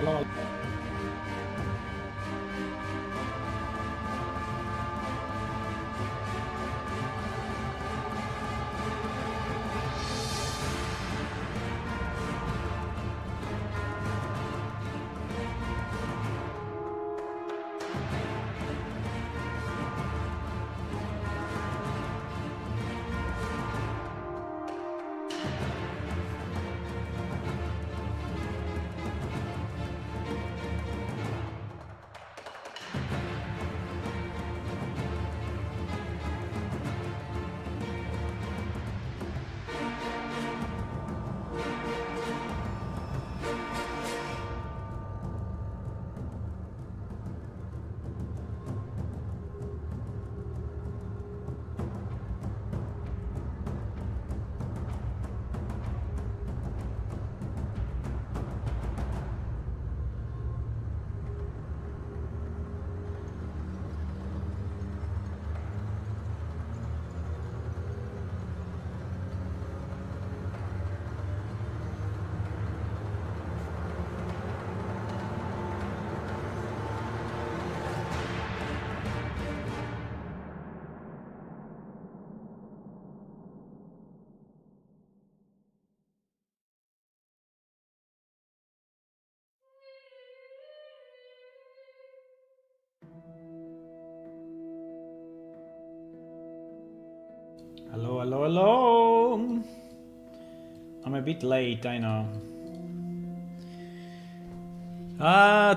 hello. Hello, hello, hello. I'm a bit late, I know.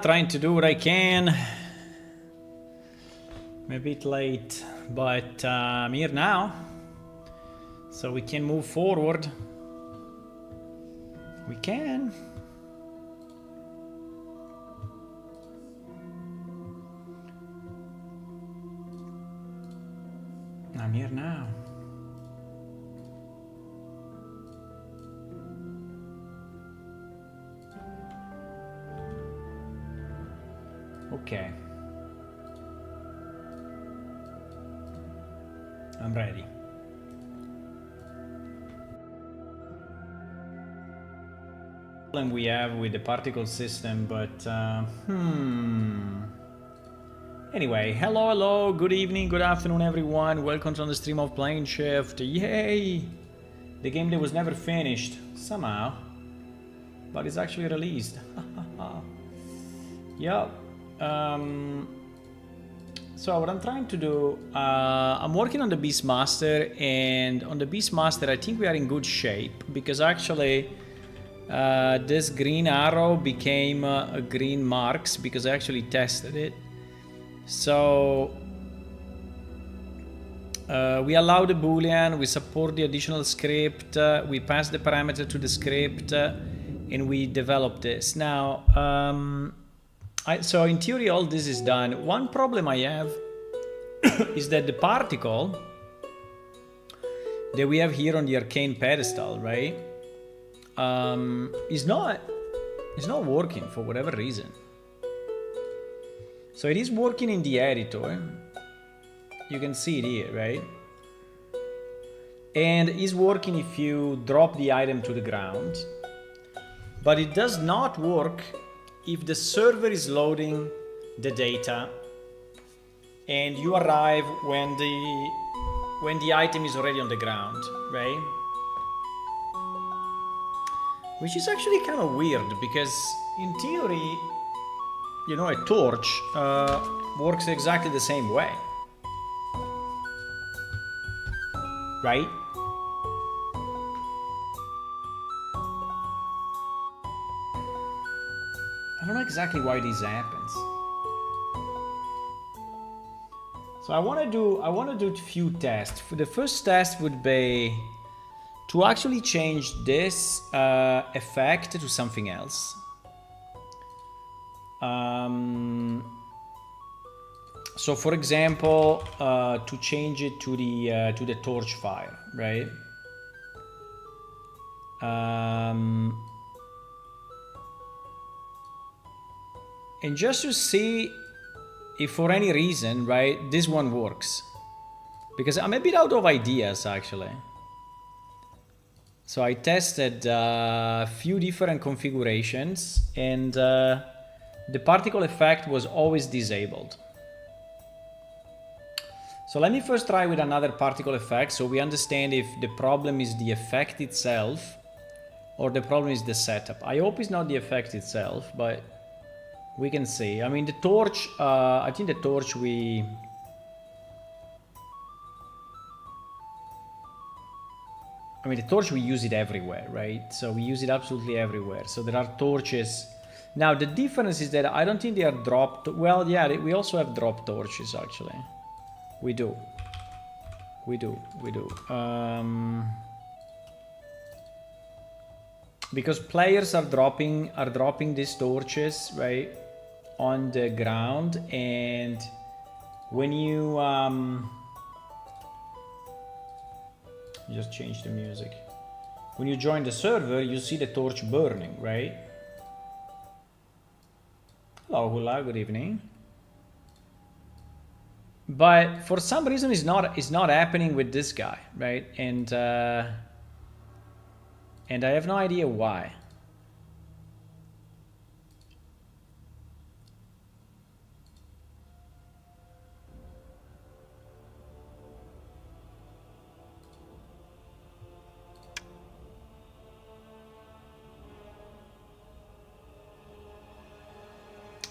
Trying to do what I can. I'm a bit late, but I'm here now. So we can move forward. We can. I'm here now. Okay. I'm ready. Problem we have with the particle system, but anyway, hello, good evening, good afternoon, everyone. Welcome to the stream of Planeshift. Yay! The game that was never finished somehow, but it's actually released. Yeah. So what I'm trying to do, I'm working on the Beastmaster, and on the Beastmaster I think we are in good shape, because actually this green arrow became a green marks because I actually tested it. So we allow the boolean, we support the additional script, we pass the parameter to the script, and we develop this. Now so in theory all this is done. One problem I have is that the particle that we have here on the arcane pedestal, right, is not working for whatever reason. So it is working in the editor. You can see it here, right? And is working if you drop the item to the ground. But it does not work if the server is loading the data and you arrive when the item is already on the ground, right? Which is actually kind of weird, because in theory, you know, a torch works exactly the same way, right? I don't know exactly why this happens. So I want to do a few tests. The first test would be to actually change this effect to something else. So for example, to change it to the torch fire, right? And just to see if for any reason, right, this one works. Because I'm a bit out of ideas, actually. So I tested a few different configurations, and the particle effect was always disabled. So let me first try with another particle effect so we understand if the problem is the effect itself or the problem is the setup. I hope it's not the effect itself, but we can see. I mean, the torch, I think the torch we use it everywhere, right? So we use it absolutely everywhere. So there are torches. Now the difference is that I don't think they are dropped. Well, yeah, we also have drop torches actually. We do. Because players are dropping these torches, right, on the ground, and when you just change the music. When you join the server, you see the torch burning, right? Hello, Hula, good evening. But for some reason, it's not happening with this guy, right? And I have no idea why.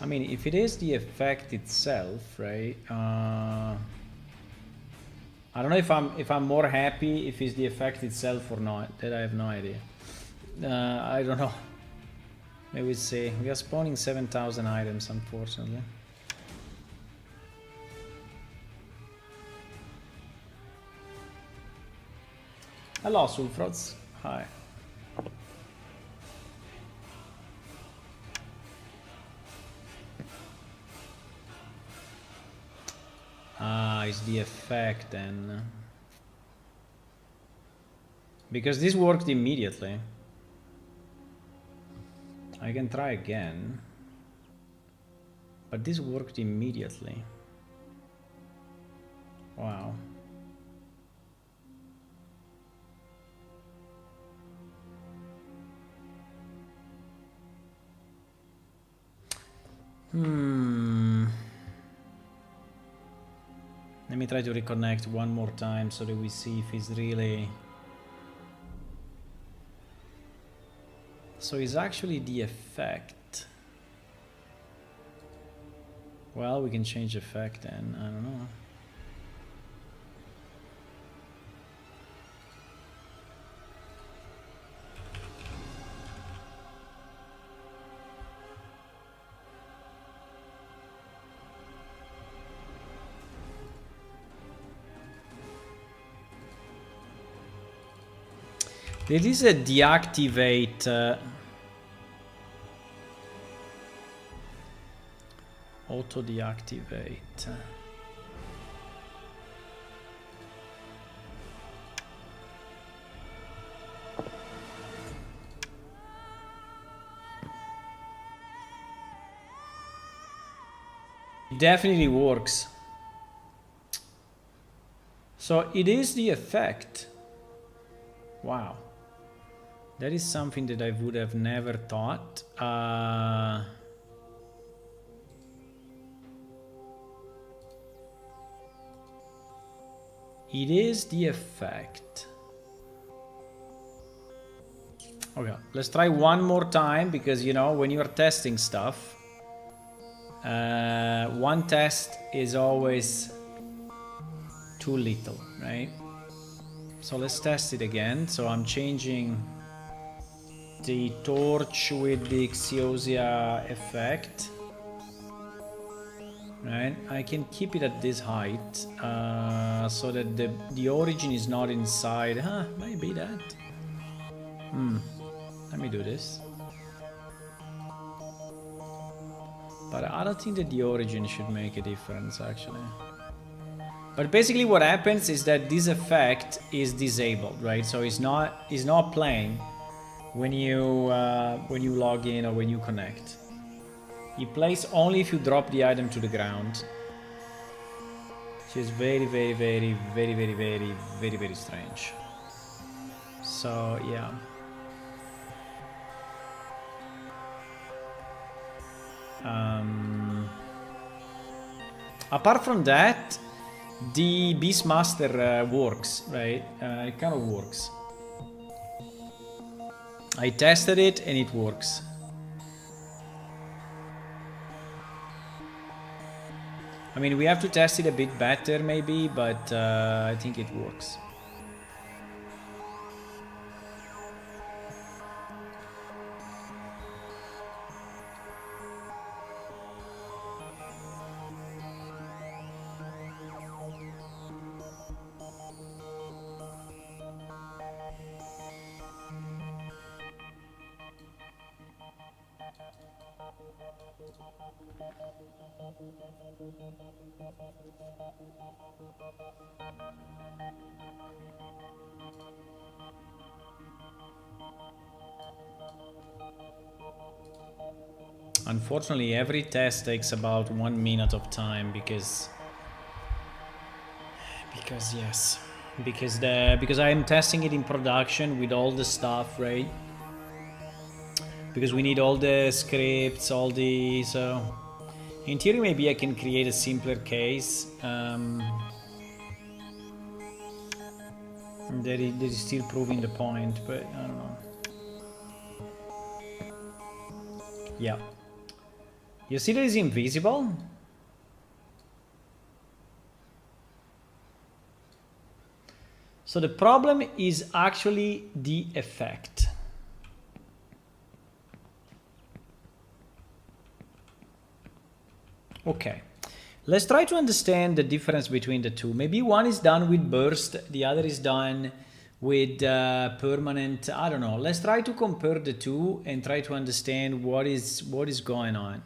I mean, if it is the effect itself, right? I don't know if I'm more happy if it's the effect itself or not. That I have no idea. I don't know. Maybe we'll see. We are spawning 7,000 items, unfortunately. Hello, Sulfrots. Hi. Ah, it's the effect then. Because this worked immediately. I can try again. But this worked immediately. Wow. Let me try to reconnect one more time so that we see if it's really... So it's actually the effect. Well, we can change effect then, I don't know. It is a deactivate. Auto deactivate. It definitely works. So it is the effect. Wow. That is something that I would have never thought. It is the effect. Okay, let's try one more time because, you know, when you're testing stuff, one test is always too little, right? So let's test it again. So I'm changing the torch with the Xiosia effect. Right, I can keep it at this height so that the origin is not inside. Huh, maybe that. Let me do this. But I don't think that the origin should make a difference actually. But basically what happens is that this effect is disabled, right? So it's not playing when you log in or when you connect. It plays only if you drop the item to the ground. Which is very, very, very, very, very, very, very, very strange. So yeah. Apart from that, the Beastmaster works, right? It kind of works. I tested it and it works. I mean, we have to test it a bit better maybe, but I think it works. Unfortunately, every test takes about 1 minute of time because I am testing it in production with all the stuff, right? Because we need all the scripts, all the so. In theory, maybe I can create a simpler case. That is still proving the point, but I don't know. Yeah. You see that it's invisible? So the problem is actually the effect. Okay. Let's try to understand the difference between the two. Maybe one is done with burst, the other is done with permanent. I don't know. Let's try to compare the two and try to understand what is going on.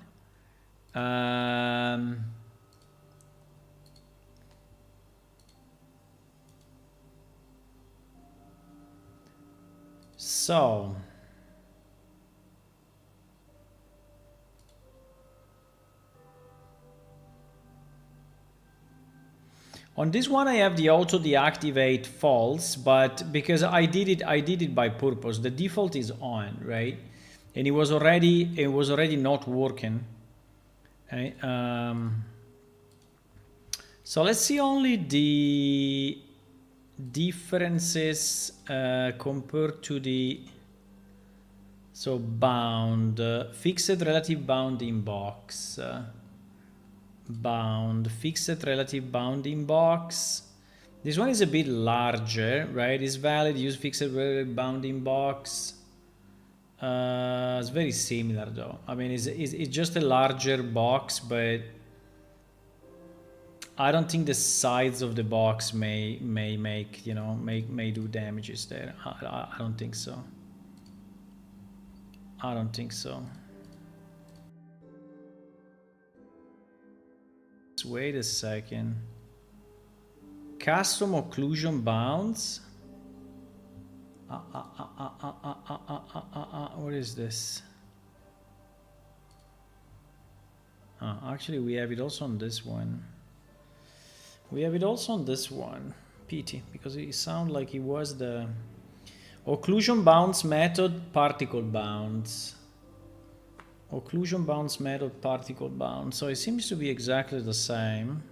So on this one I have the auto deactivate false, but because I did it by purpose. The default is on, right? And it was already not working. Okay. So let's see only the differences compared to the bound fixed relative bounding box. Bound fixed relative bounding box. This one is a bit larger, right? It's valid. Use fixed relative bounding box. It's very similar though. I mean, it's just a larger box, but I don't think the size of the box may make, you know, may do damages there. I don't think so. I don't think so. Wait a second. Custom occlusion bounds. What is this? Actually, we have it also on this one. We have it also on this one. Pity, because it sounded like it was the occlusion bounds method, particle bounds. Occlusion bounds method, particle bounds. So it seems to be exactly the same.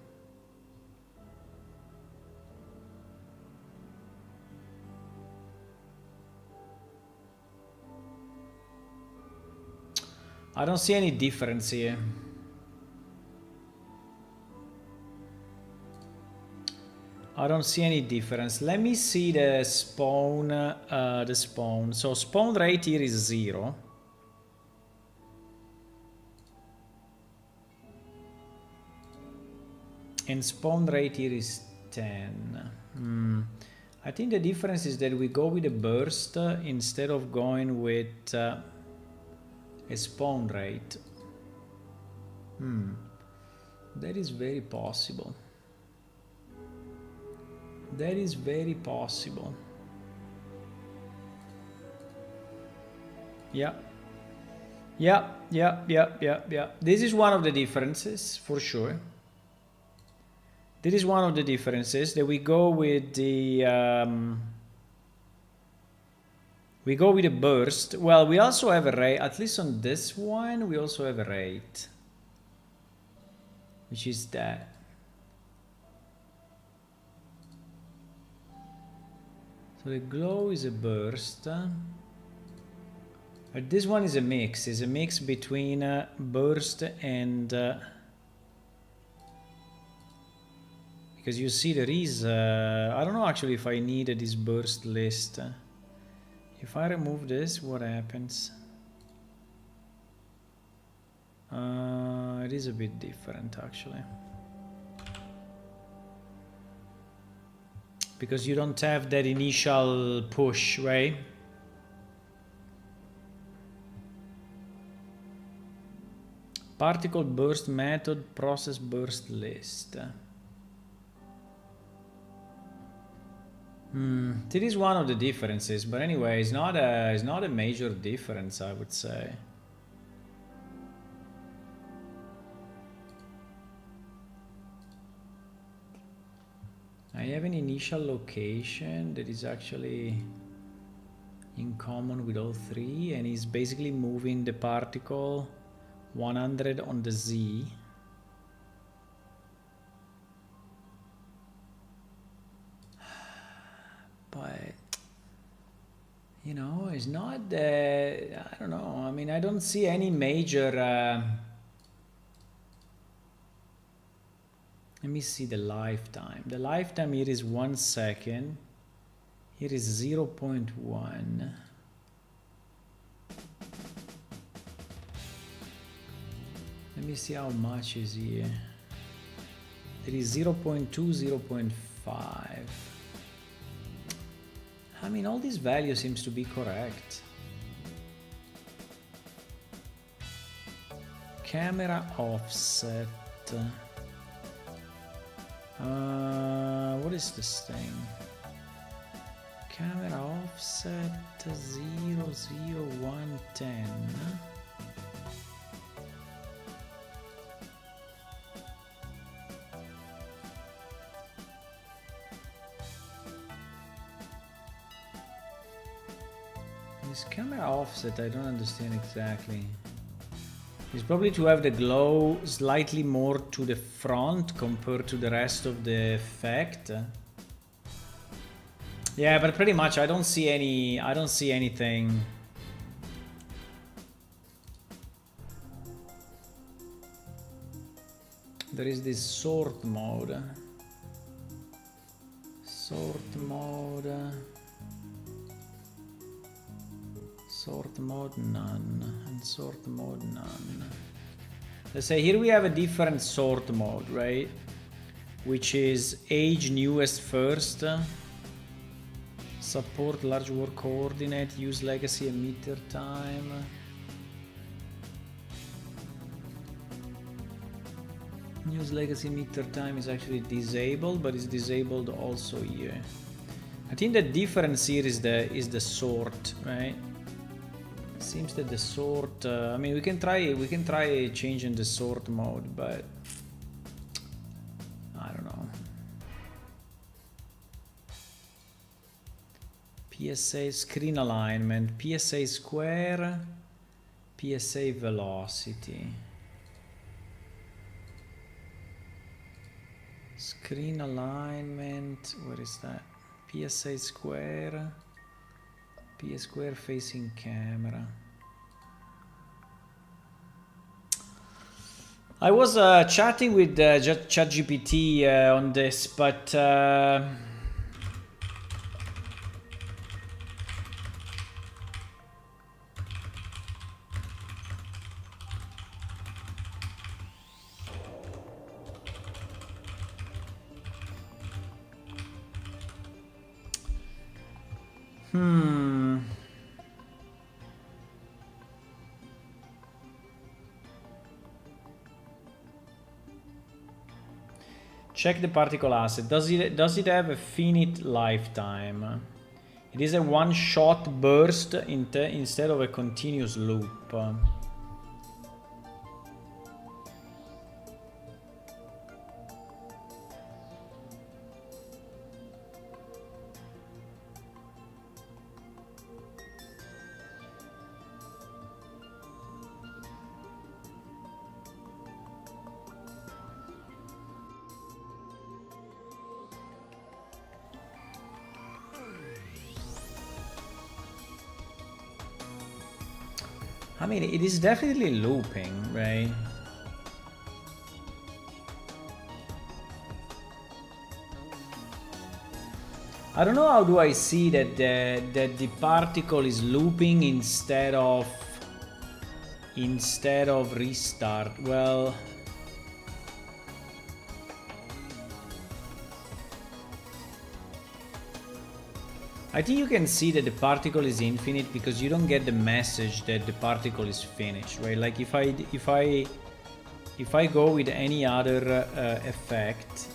I don't see any difference here. I don't see any difference. Let me see the spawn. So spawn rate here is 0. And spawn rate here is 10. I think the difference is that we go with a burst instead of going with a spawn rate. That is very possible. That is very possible. Yeah. This is one of the differences for sure. This is one of the differences that we go with the We go with a burst. Well, we also have a rate, at least on this one, we also have a rate. Which is that. So the glow is a burst. But this one is a mix. It's a mix between burst and... because you see there is... I don't know actually if I need this burst list. If I remove this, what happens? It is a bit different actually. Because you don't have that initial push, right? Particle burst method, process burst list. That is one of the differences, but anyway, it's not a major difference, I would say. I have an initial location that is actually in common with all three, and is basically moving the particle 100 on the Z. But you know, it's not I don't know, I mean, I don't see any major let me see the lifetime. The lifetime here is 1 second. Here is 0.1. Let me see how much is here. There is 0.2, 0.5. I mean, all these values seems to be correct. Camera offset. What is this thing? Camera offset 00110. This camera offset, I don't understand exactly. It's probably to have the glow slightly more to the front compared to the rest of the effect. Yeah, but pretty much I don't see anything. There is this sort mode. Sort mode. Sort mode none, and sort mode none. Let's say here we have a different sort mode, right? Which is age newest first, support large work coordinate, use legacy emitter time. Use legacy emitter time is actually disabled, but it's disabled also here. I think the difference here is the sort, right? Seems that the sort, I mean, we can try changing the sort mode, but I don't know. PSA screen alignment, PSA square, PSA velocity. Screen alignment, where is that? PSA square. P square facing camera. I was chatting with ChatGPT on this, but check the particle asset. Does it have a finite lifetime? It is a one-shot burst instead of a continuous loop. I mean, it is definitely looping, right? I don't know how do I see that the particle is looping instead of restart. Well, I think you can see that the particle is infinite because you don't get the message that the particle is finished, right? Like if I go with any other effect,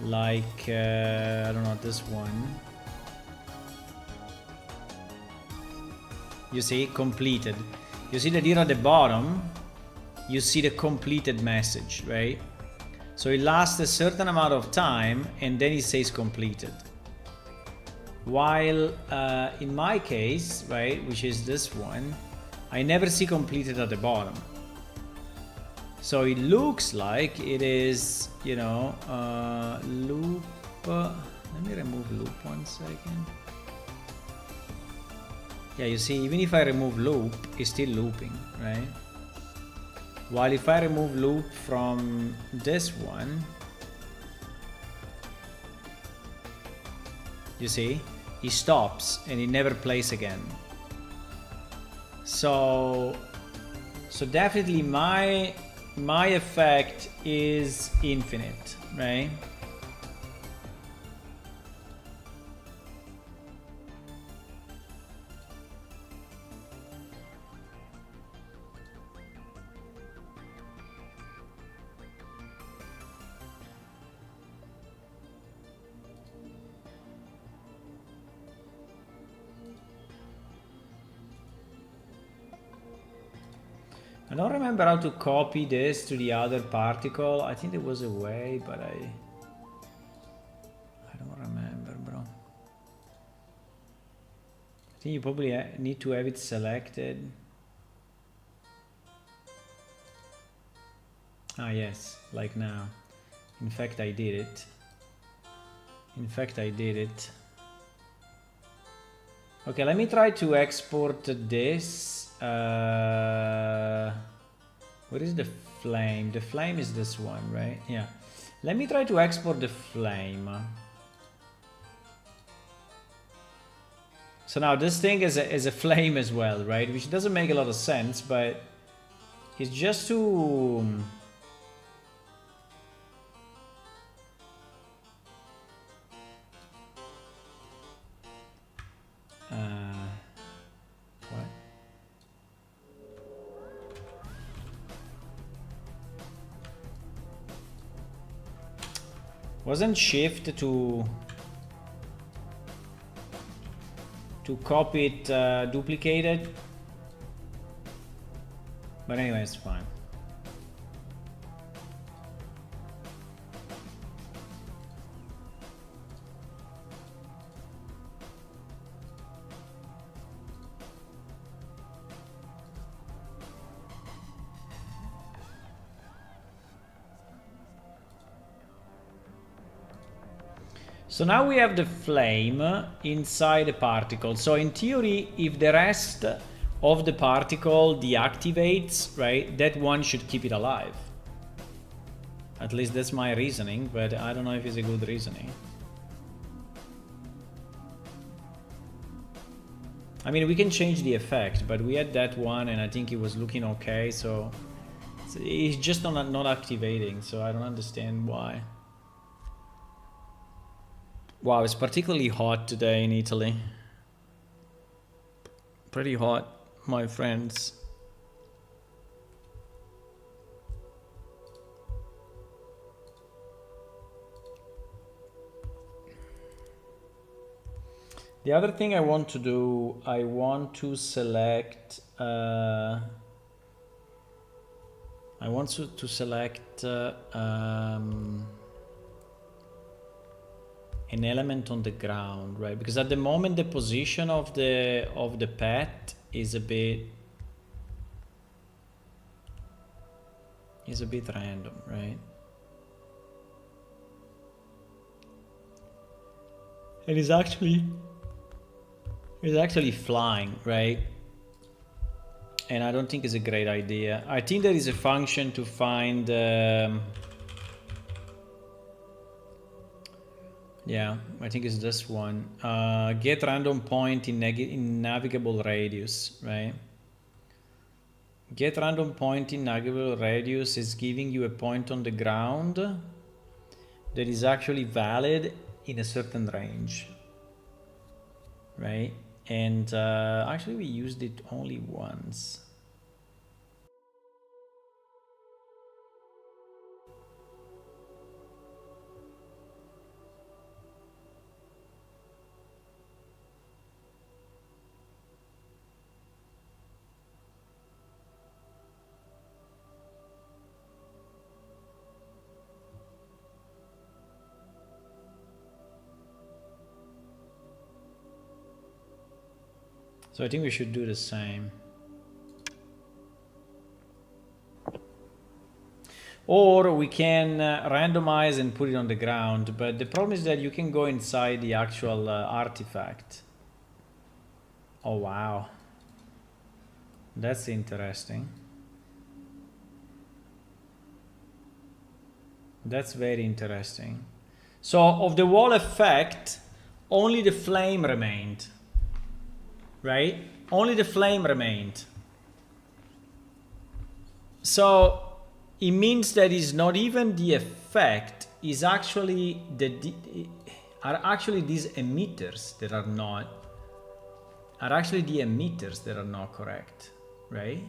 like I don't know, this one, you see completed, you see that here at the bottom you see the completed message, right? So it lasts a certain amount of time and then it says completed. While in my case, right, which is this one, I never see completed at the bottom. So it looks like it is, you know, loop. Let me remove loop 1 second. Yeah, you see, even if I remove loop, it's still looping, right? While if I remove loop from this one, you see, it stops and it never plays again. So definitely my effect is infinite, right? I don't remember how to copy this to the other particle. I think there was a way, but I don't remember, bro. I think you probably need to have it selected. Ah, yes, like now. In fact, I did it. Okay, let me try to export this. Where is the flame? The flame is this one, right? Yeah. Let me try to export the flame. So now this thing is a flame as well, right? Which doesn't make a lot of sense, but it's just to... what? Wasn't shift to copy it duplicated? But anyway, it's fine. So now we have the flame inside the particle. So in theory, if the rest of the particle deactivates, right, that one should keep it alive. At least that's my reasoning, but I don't know if it's a good reasoning. I mean, we can change the effect, but we had that one and I think it was looking okay, so it's just not activating, so I don't understand why. Wow, it's particularly hot today in Italy. Pretty hot, my friends. The other thing I want to do, I want to select an element on the ground, right? Because at the moment the position of the pet is a bit random, right? It is actually It's actually flying, right? And I don't think it's a great idea. I think there is a function to find... yeah, I think it's this one. Get random point in navigable radius, right? Get random point in navigable radius is giving you a point on the ground that is actually valid in a certain range, right? And actually we used it only once. So I think we should do the same. Or we can randomize and put it on the ground, but the problem is that you can go inside the actual artifact. Oh wow, that's interesting. That's very interesting. So of the wall effect, only the flame remained, right? Only the flame remained. So it means that it's not even the effect, is actually are actually these emitters that are not, are actually the emitters that are not correct, right?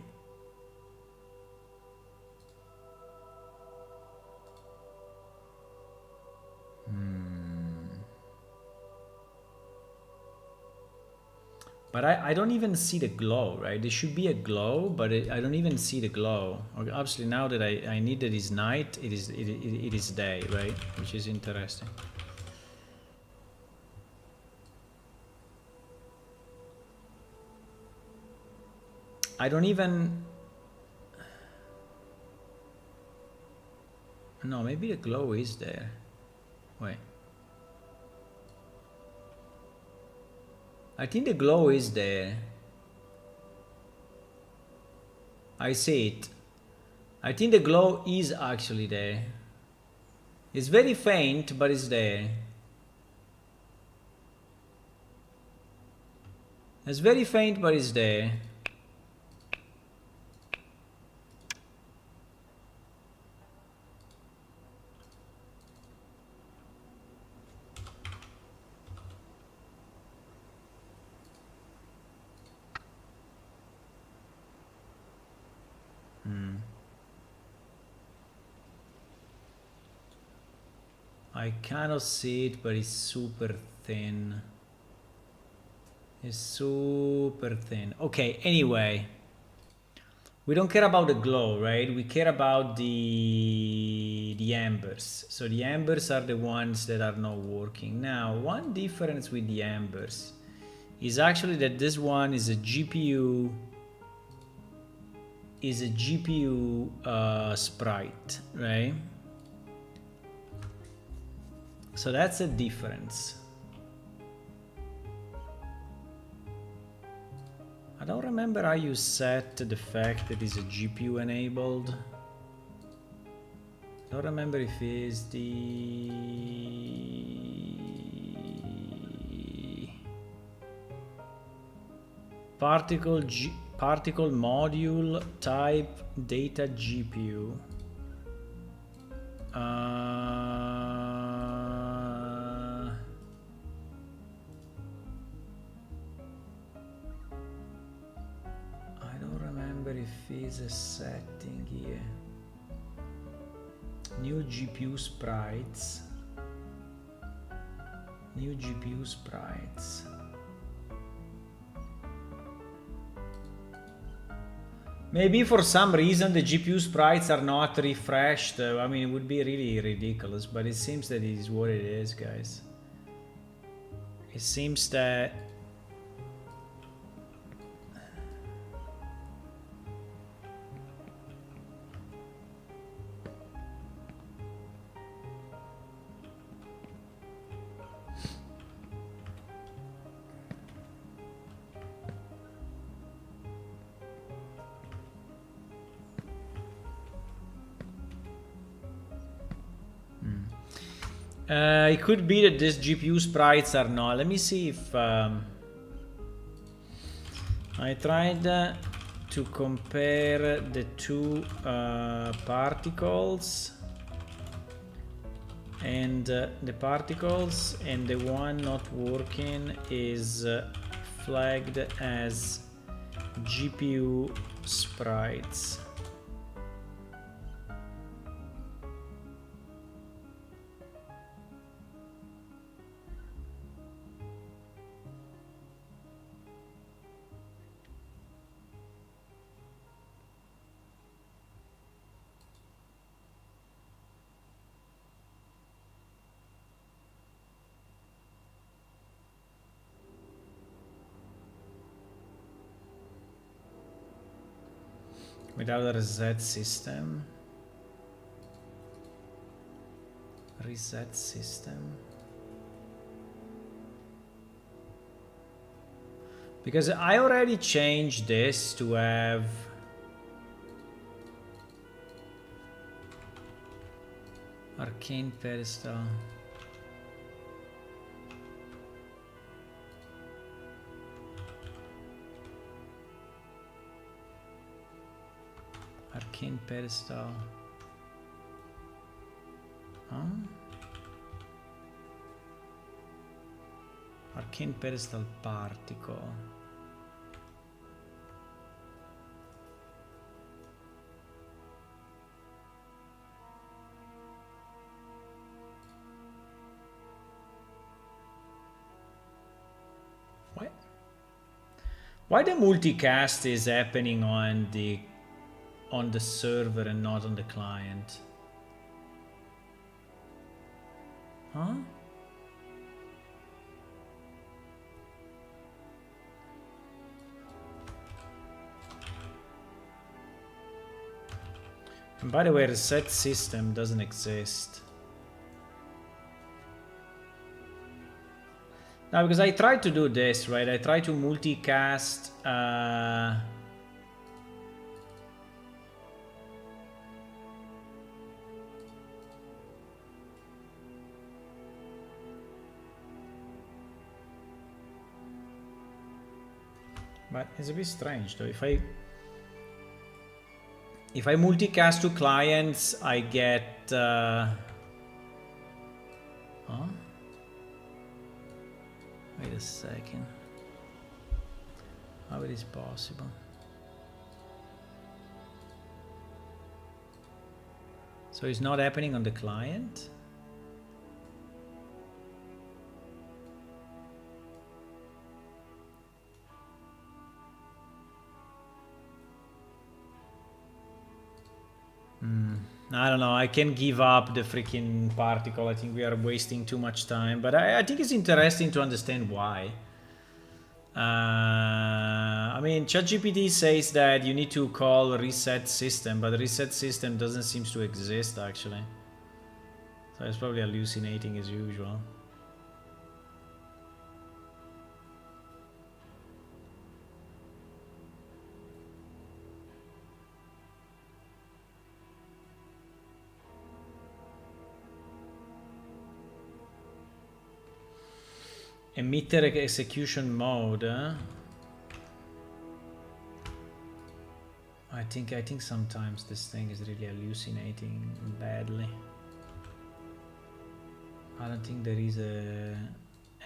But I don't even see the glow, right? There should be a glow, but I don't even see the glow. Okay, obviously now that I need that it's night, it is day, right? Which is interesting. I don't even... No, maybe the glow is there. Wait. I think the glow is there. I see it. I think the glow is actually there. It's very faint, but it's there. It's very faint, but it's there. I cannot see it, but it's super thin. It's super thin. Okay, anyway. We don't care about the glow, right? We care about the embers. So the embers are the ones that are not working. Now, one difference with the embers is actually that this one is a GPU sprite, right? So that's a difference. I don't remember how you set the fact that it's a GPU enabled. I don't remember if it's the particle module type data GPU. If is a setting here, new GPU sprites, maybe for some reason the GPU sprites are not refreshed. I mean, it would be really ridiculous, but it seems that it is what it is, guys. It seems that It could be that these GPU sprites are not. Let me see if I tried to compare the two particles and the particles, and the one not working is flagged as GPU sprites. Without a reset system. Reset system. Because I already changed this to have arcane pedestal. Arcane pedestal. Huh? Arcane pedestal particle. What? Why the multicast is happening on the server and not on the client? Huh? And by the way, reset system doesn't exist. Now, because I tried to do this, right? I tried to multicast but it's a bit strange though. If I multicast to clients, I get huh? Wait a second. How it is possible? So it's not happening on the client? I don't know. I can give up the freaking particle. I think we are wasting too much time. But I think it's interesting to understand why. I mean, ChatGPT says that you need to call reset system, but the reset system doesn't seem to exist actually. So it's probably hallucinating as usual. Emitter execution mode. I think sometimes this thing is really hallucinating badly. I don't think there is a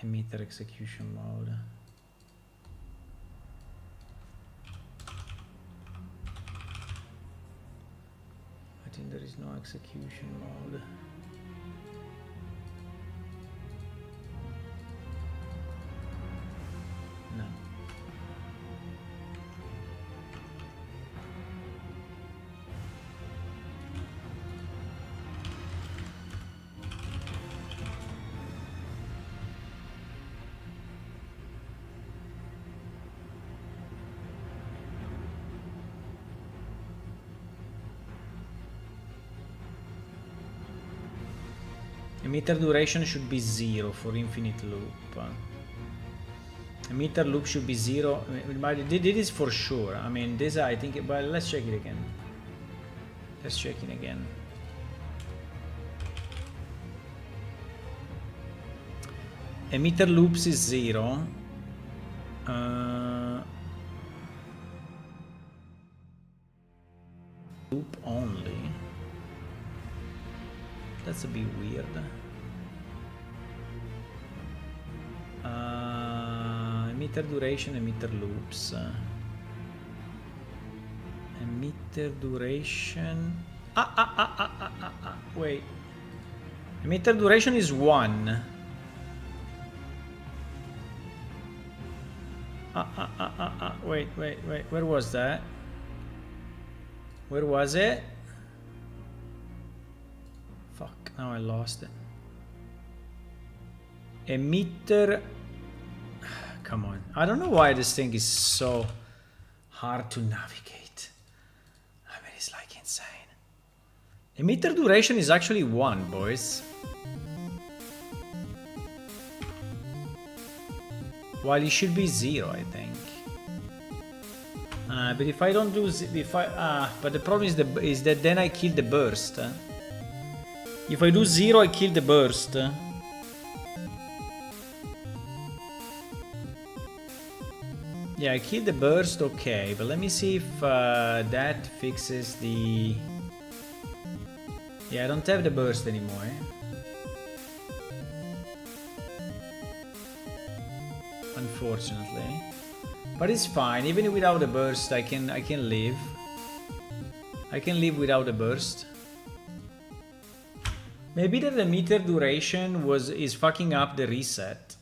emitter execution mode. I think there is no execution mode. No. Emitter duration should be 0 for infinite loop. Emitter loop should be 0. But it is for sure. I mean, this I think. But let's check it again. Let's check it again. emitter loops is 0. Loop only. That's a bit weird. Emitter duration, emitter loops. Emitter duration. Wait. Emitter duration is 1. Wait. Where was that? Where was it? Fuck, now I lost it. Emitter. Come on. I don't know why this thing is so hard to navigate. I mean, it's like insane. Emitter duration is actually 1, boys. While it should be 0, I think. But if I don't do, but the problem is that then I kill the burst. If I do 0, I kill the burst. Yeah, I kill the burst, okay, but let me see if that fixes the... Yeah, I don't have the burst anymore. Unfortunately. But it's fine, even without the burst I can live. I can live without the burst. Maybe the emitter duration is fucking up the reset.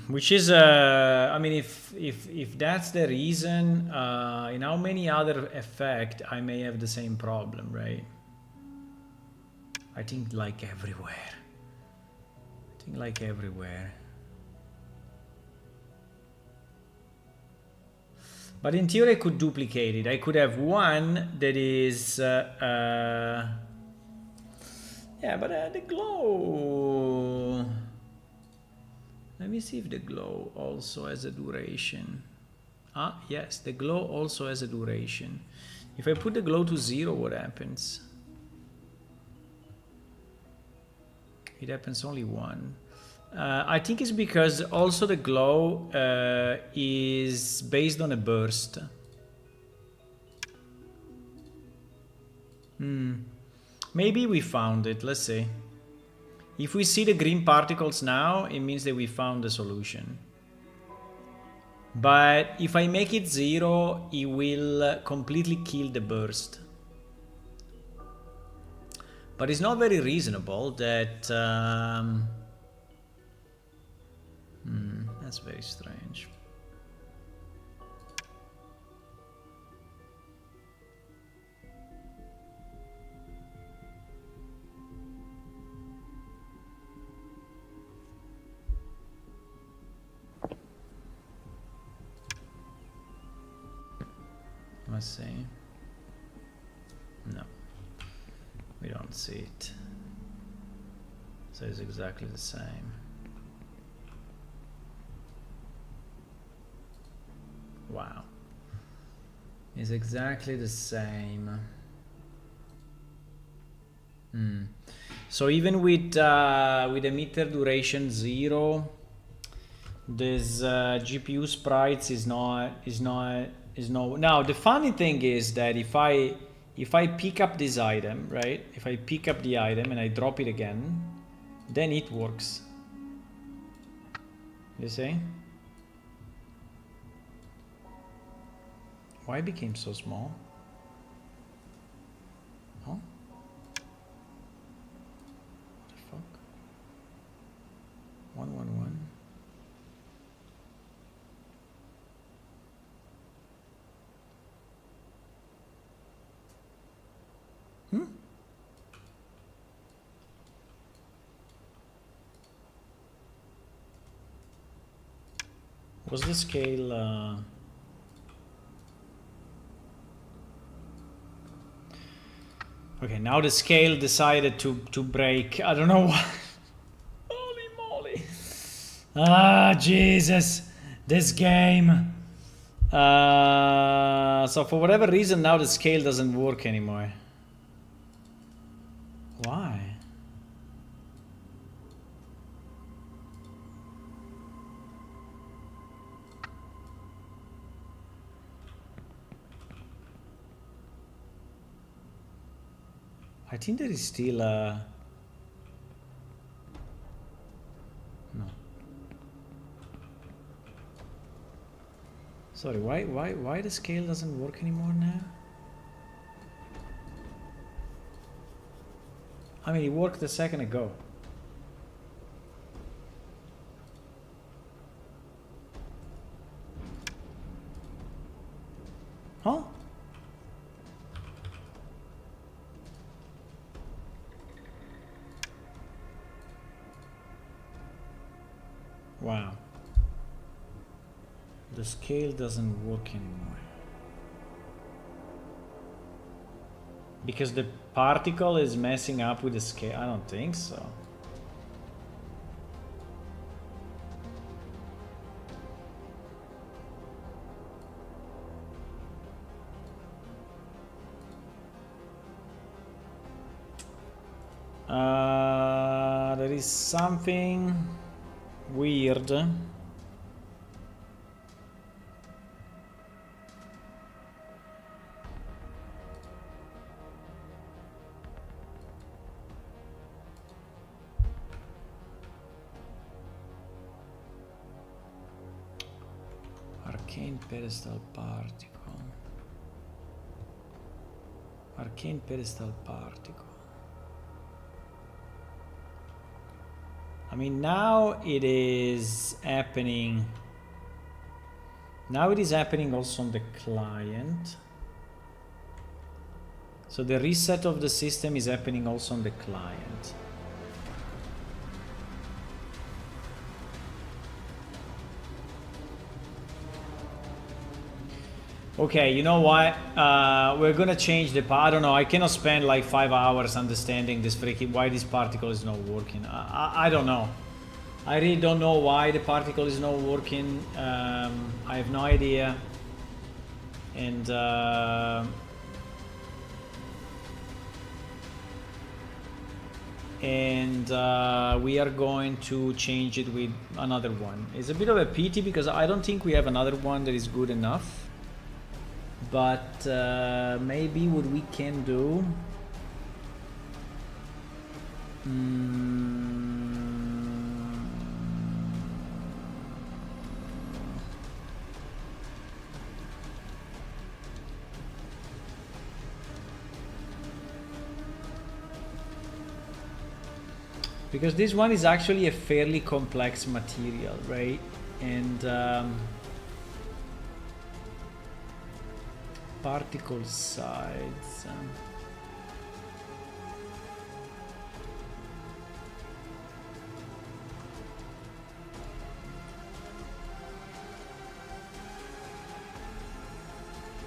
Which is, I mean, if that's the reason, in how many other effect I may have the same problem, right? I think like everywhere. But in theory I could duplicate it. I could have one that is, yeah, but the glow... Let me see if the glow also has a duration. Ah, yes, the glow also has a duration. If I put the glow to 0, what happens? It happens only 1. I think it's because also the glow is based on a burst. Maybe we found it. Let's see. If we see the green particles now, it means that we found the solution. But if I make it 0, it will completely kill the burst. But it's not very reasonable that... that's very strange. Let's see. No, we don't see it. So it's exactly the same. Wow. It's exactly the same. So even with emitter duration 0, this GPU sprites is no. Now the funny thing is that if I pick up this item, right? If I pick up the item and I drop it again, then it works. You see? Why it became so small? Huh? What the fuck? 111. Was the scale... Okay, now the scale decided to break. I don't know why. Holy moly. Ah, Jesus, this game. So for whatever reason now the scale doesn't work anymore. Why? I think there is still a... No. Sorry, why the scale doesn't work anymore now? I mean, it worked a second ago. Huh? Wow. The scale doesn't work anymore. Because the particle is messing up with the scale? I don't think so. There is something weird. Arcane pedestal particle. Arcane pedestal particle. I mean, now it is happening. Now it is happening also on the client. So the reset of the system is happening also on the client. Okay, you know what? We're gonna change the part. I don't know. I cannot spend like 5 hours understanding this freaking why this particle is not working. I don't know. I really don't know why the particle is not working. I have no idea. And we are going to change it with another one. It's a bit of a pity because I don't think we have another one that is good enough. But maybe what we can do, because this one is actually a fairly complex material, right? And particle size.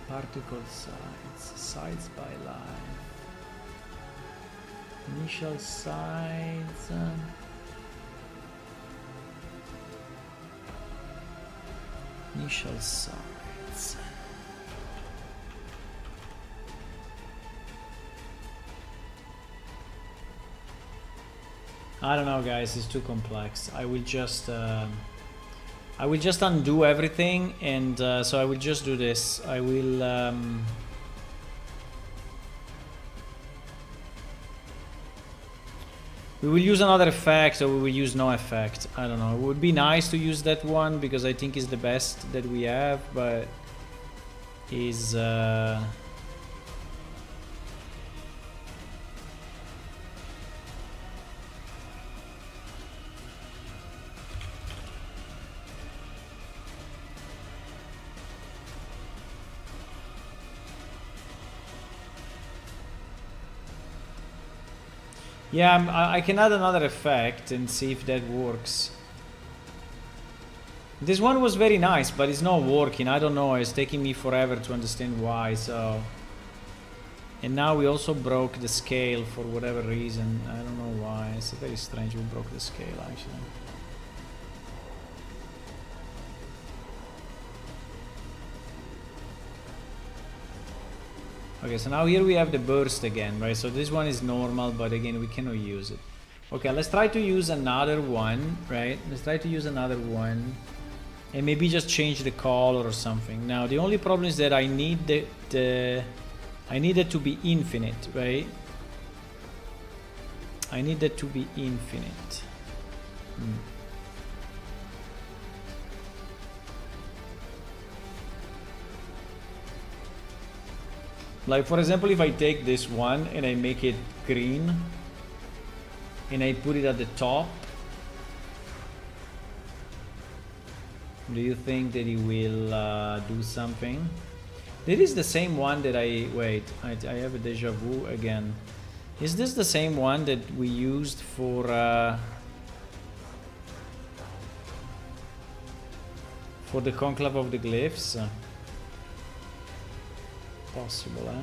Particle size by line. Initial size. Initial size. I don't know, guys. It's too complex. I will just undo everything, and so I will just do this. I will. We will use another effect, or we will use no effect. I don't know. It would be nice to use that one because I think it's the best that we have, but is. Yeah, I can add another effect and see if that works. This one was very nice, but it's not working. I don't know. It's taking me forever to understand why. So, and now we also broke the scale for whatever reason. I don't know why. It's very strange. We broke the scale actually. Okay, so now here we have the burst again, right? So this one is normal, but again, we cannot use it. Okay, let's try to use another one, right? Let's try to use another one. And maybe just change the color or something. Now, the only problem is that I need I need it to be infinite, right? I need that to be infinite. Like, for example, if I take this one and I make it green and I put it at the top, do you think that it will do something? This is the same one that I have a deja vu again. Is this the same one that we used for the Conclave of the Glyphs? Possible, eh?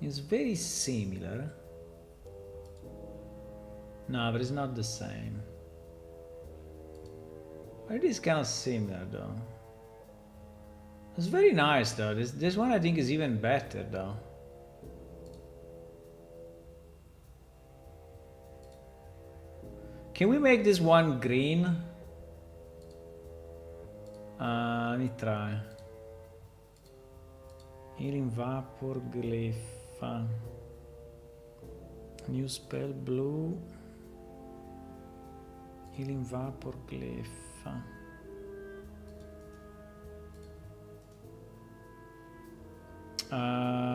It's very similar. No, but it's not the same. It is kind of similar though. It's very nice though. This one I think is even better though. Can we make this one green? Let me try. Healing Vapor Glyph. New spell blue. Healing Vapor Glyph.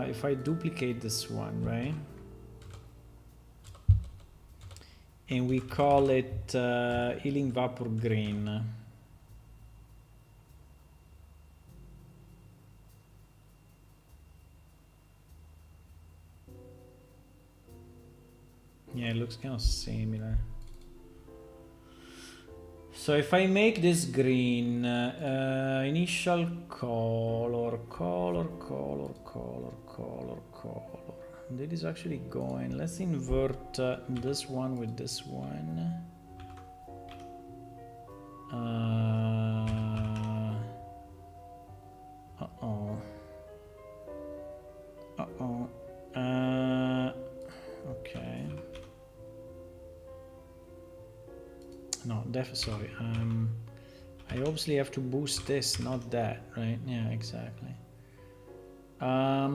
If I duplicate this one, right? And we call it Healing Vapor Green. Yeah, it looks kind of similar. So if I make this green, initial color, that is actually going. Let's invert this one with this one. Okay. No, sorry. I obviously have to boost this, not that, right? Yeah, exactly. I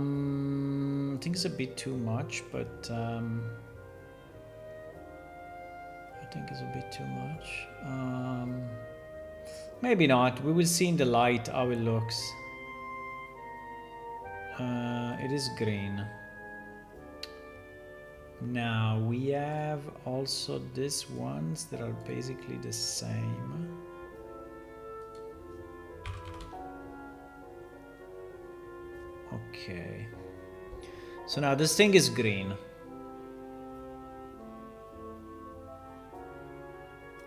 think it's a bit too much, but I think it's a bit too much. Maybe not. We will see in the light how it looks. It is green. Now we have also these ones that are basically the same. Okay. So now this thing is green.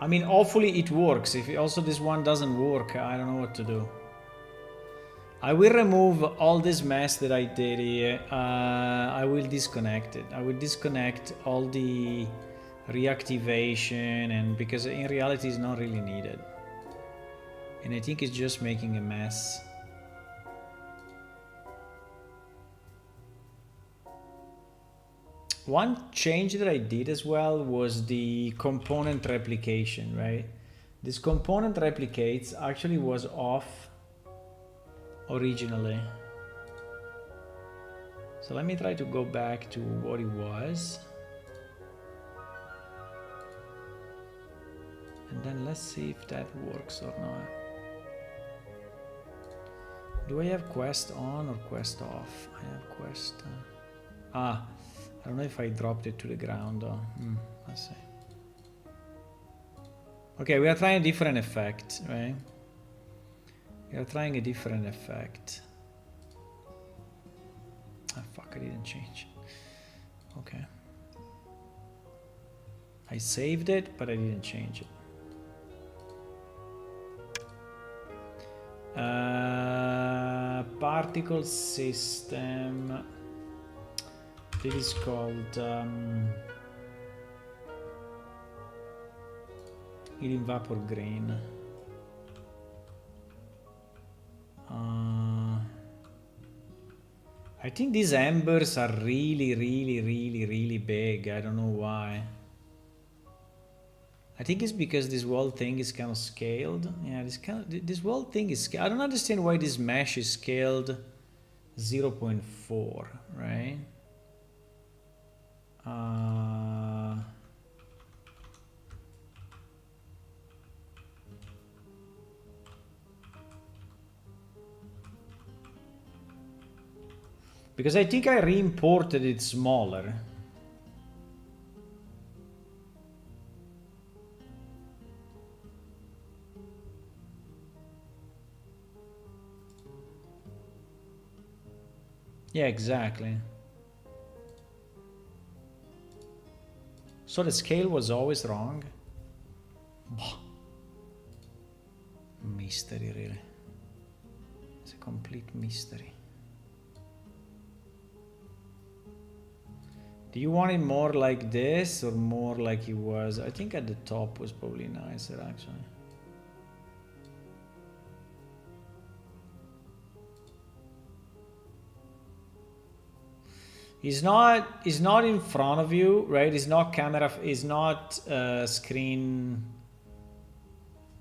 I mean, hopefully it works. If also this one doesn't work, I don't know what to do. I will remove all this mess that I did here. I will disconnect it. I will disconnect all the reactivation, and because in reality it's not really needed. And I think it's just making a mess. One change that I did as well was the component replication, right? This component replicates actually was off originally. So let me try to go back to what it was. And then let's see if that works or not. Do I have quest on or quest off? I have quest. I don't know if I dropped it to the ground though. Let's see. Okay, we are trying a different effect, right? We are trying a different effect. Ah, fuck, I didn't change. Okay. I saved it, but I didn't change it. Particle system. This is called helium vapor grain. I think these embers are really big. I don't know why. I think it's because this whole thing is kind of scaled. Yeah, this whole thing is scaled. I don't understand why this mesh is scaled 0.4, right? Because I think I re-imported it smaller. Yeah, exactly. So the scale was always wrong. Mystery, really. It's a complete mystery. Do you want it more like this or more like it was? I think at the top was probably nicer, actually. He's not in front of you, right? He's not camera, he's not screen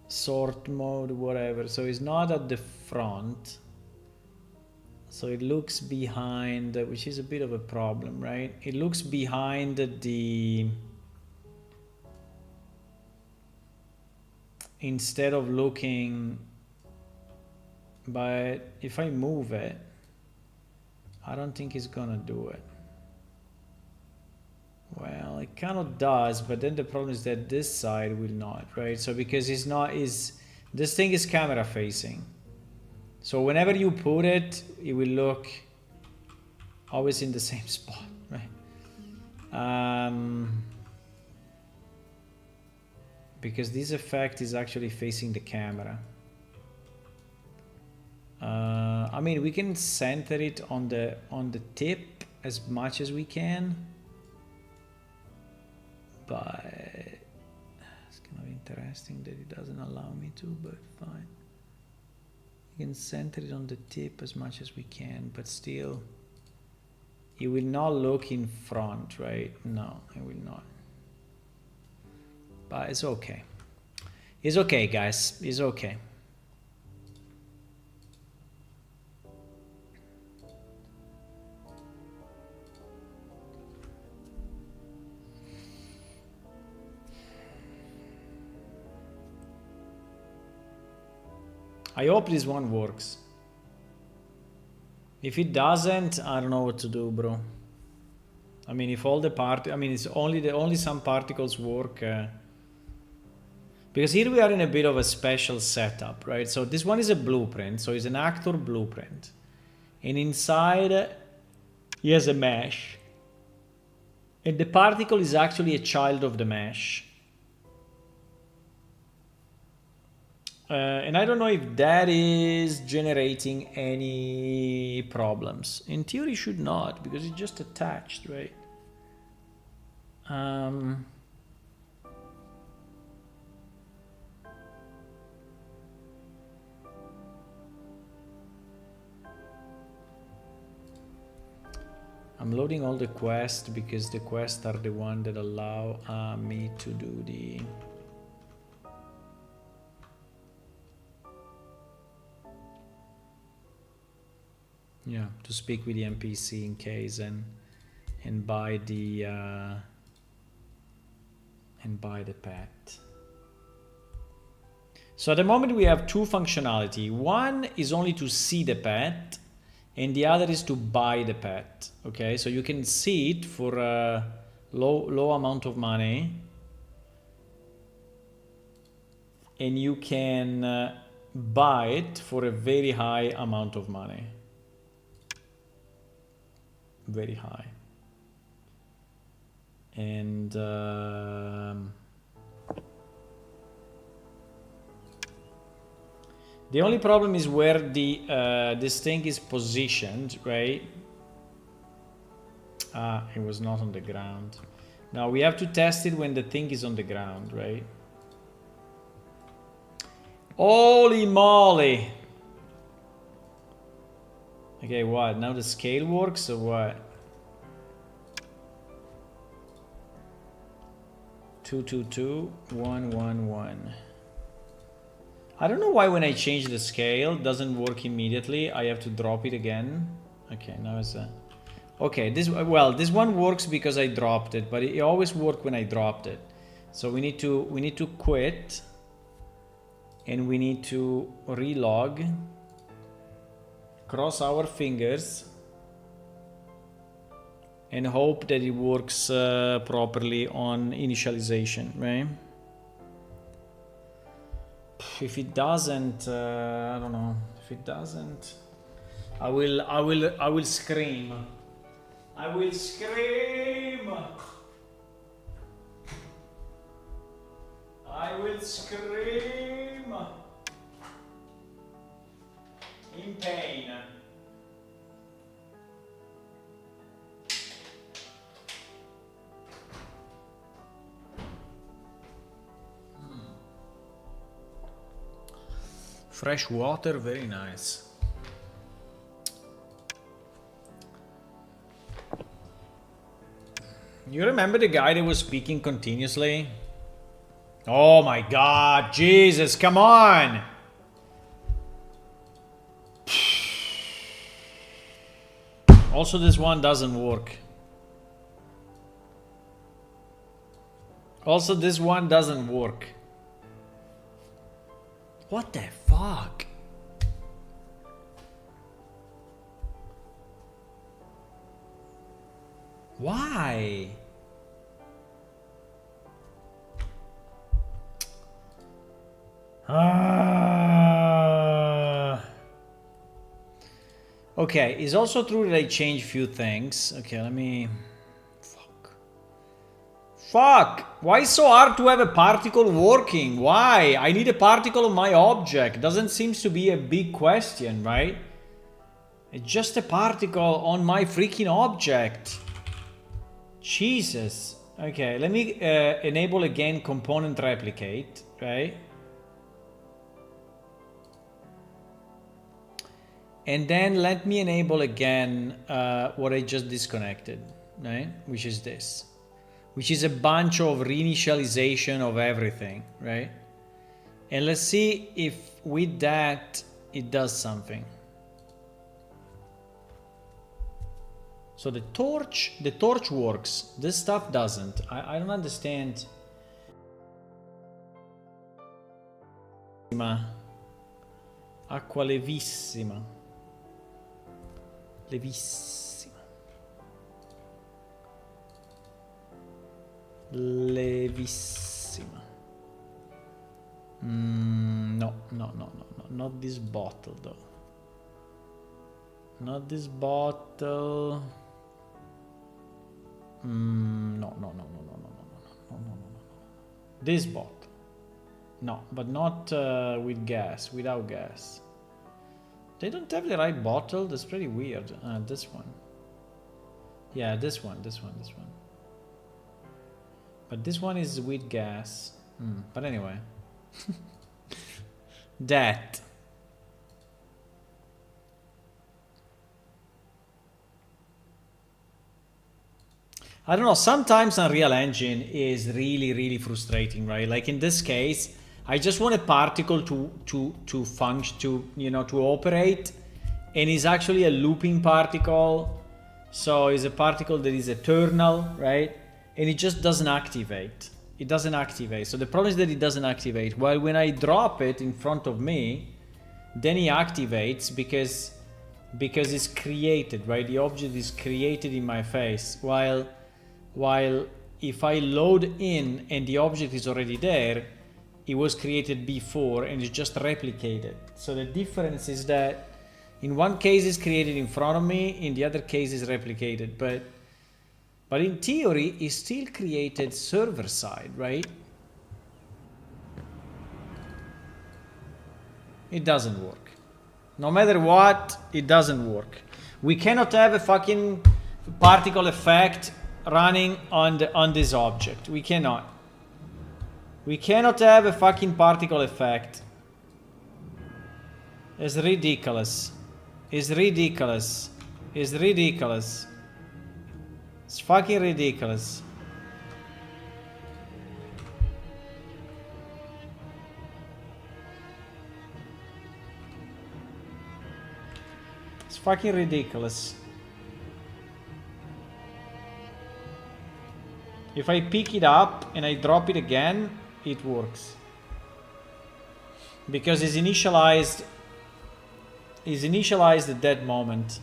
sort mode, whatever. So he's not at the front. So it looks behind, which is a bit of a problem, right? It looks behind the, instead of looking, but if I move it, I don't think it's gonna do it. Well, it kind of does, but then the problem is that this side will not, right? So because it's not, this thing is camera facing. So whenever you put it, it will look always in the same spot, right? Because this effect is actually facing the camera. I mean, we can center it on the tip as much as we can, but it's kind of interesting that it doesn't allow me to, but fine. We can center it on the tip as much as we can, but still, it will not look in front, right? No, it will not. But it's okay. It's okay, guys. It's okay. I hope this one works. If it doesn't, I don't know what to do, bro. I mean, if all the it's only some particles work. Because here we are in a bit of a special setup, right? So this one is a blueprint, so it's an actor blueprint. And inside, he has a mesh. And the particle is actually a child of the mesh. And I don't know if that is generating any problems. In theory, should not, because it's just attached, right? I'm loading all the quests because the quests are the one that allow me to do the... Yeah, to speak with the NPC in case and buy the pet. So at the moment we have two functionality. One is only to see the pet, and the other is to buy the pet. Okay, so you can see it for a low amount of money, and you can buy it for a very high amount of money. Very high. And The only problem is where the this thing is positioned, right? It was not on the ground. Now we have to test it when the thing is on the ground, right? Holy moly! Okay, what? Now the scale works or what? 222 111. I don't know why when I change the scale it doesn't work immediately. I have to drop it again. Okay, now it's okay, this one works because I dropped it, but it always worked when I dropped it. So we need to quit and we need to relog. Cross our fingers and hope that it works properly on initialization, right? If it doesn't, I don't know. If it doesn't, I will scream. I will scream. I will scream in pain. Fresh water, very nice. You remember the guy that was speaking continuously? Oh my god, Jesus, come on! Also, this one doesn't work. Also, this one doesn't work. What the fuck? Why? Okay, it's also true that I changed a few things. Okay, let me... Fuck! Why is it so hard to have a particle working? Why? I need a particle on my object. Doesn't seem to be a big question, right? It's just a particle on my freaking object. Jesus. Okay, let me enable again component replicate, right? And then let me enable again what I just disconnected, right? Which is this. Which is a bunch of reinitialization of everything, right? And let's see if with that it does something. So the torch works. This stuff doesn't. I don't understand. Acqua levissima. Levissima. Levissima. No, not this bottle though. Not this bottle. No. This bottle. No, but not with gas, without gas. They don't have the right bottle. That's pretty weird. This one. Yeah, this one. But this one is with gas. But anyway. That. I don't know, sometimes Unreal Engine is really frustrating, right? Like in this case, I just want a particle to function, to operate, and it's actually a looping particle. So it's a particle that is eternal, right? And it just doesn't activate. It doesn't activate. So the problem is that it doesn't activate. While when I drop it in front of me, then it activates because it's created, right? The object is created in my face. While if I load in and the object is already there, it was created before and it's just replicated. So the difference is that in one case it's created in front of me, in the other case it's replicated. But in theory, it's still created server side, right? It doesn't work. No matter what, it doesn't work. We cannot have a fucking particle effect running on this object. We cannot. We cannot have a fucking particle effect. It's ridiculous. It's ridiculous. It's ridiculous. It's fucking ridiculous. It's fucking ridiculous. If I pick it up and I drop it again, it works. Because it's initialized at that moment.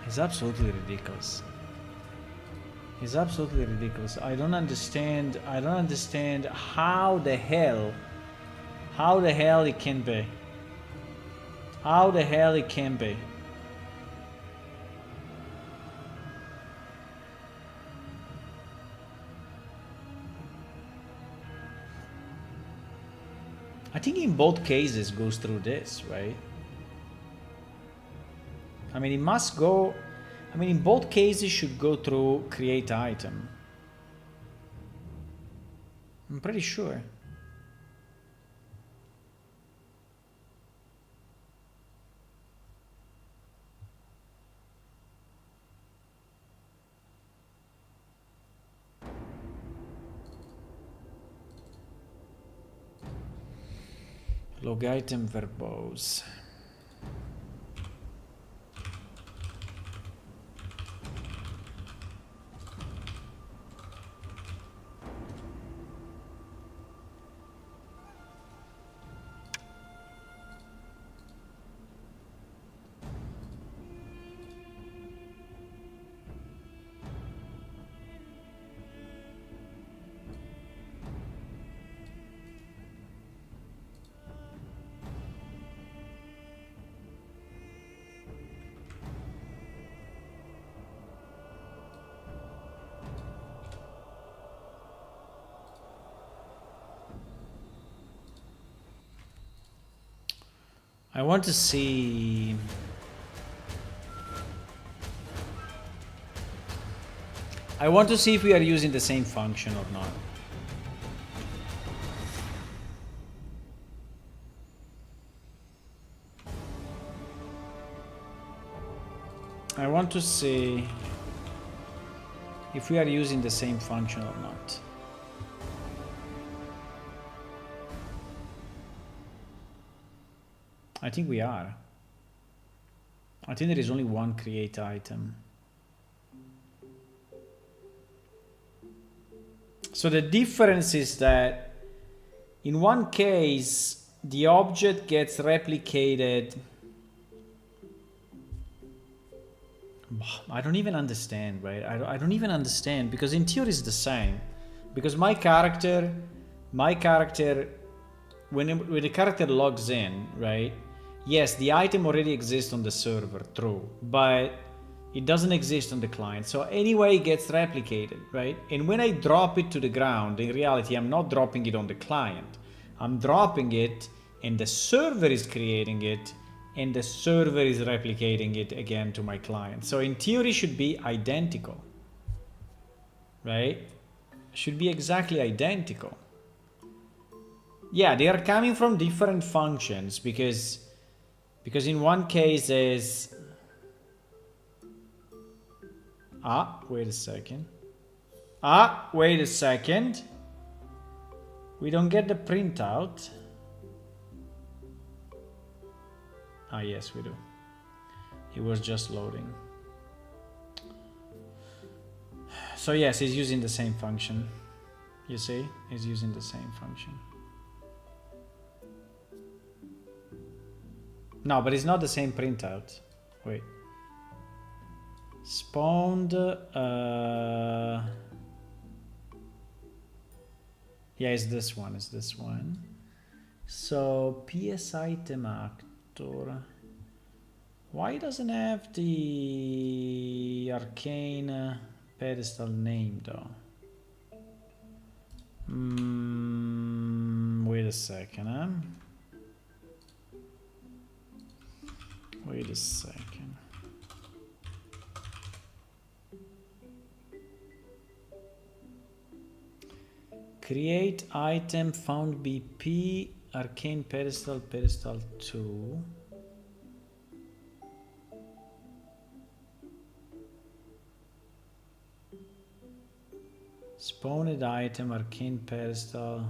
It's absolutely ridiculous. It's absolutely ridiculous. I don't understand how the hell it can be. How the hell it can be. I think in both cases goes through this, right? I mean, it must go. I mean, in both cases should go through create item. I'm pretty sure. Log item verbose. I want to see. I want to see if we are using the same function or not. I want to see if we are using the same function or not. I think we are. I think there is only one create item. So the difference is that in one case, the object gets replicated. I don't even understand, right? I don't even understand, because in theory it's the same. Because my character, when the character logs in, right? Yes, the item already exists on the server, true, but it doesn't exist on the client. So anyway, it gets replicated, right? And when I drop it to the ground, in reality, I'm not dropping it on the client. I'm dropping it and the server is creating it and the server is replicating it again to my client. So in theory, it should be identical, right? Should be exactly identical. Yeah, they are coming from different functions because in one case is wait a second. Wait a second. We don't get the printout. Yes, we do. It was just loading. So yes, it's using the same function. You see, it's using the same function. No, but it's not the same printout. Wait. Spawned. Yeah, it's this one. It's this one. So PS item actor. Why doesn't have the arcane pedestal name though. Wait a second, huh? Wait a second. Create item found BP arcane pedestal 2. Spawned item arcane pedestal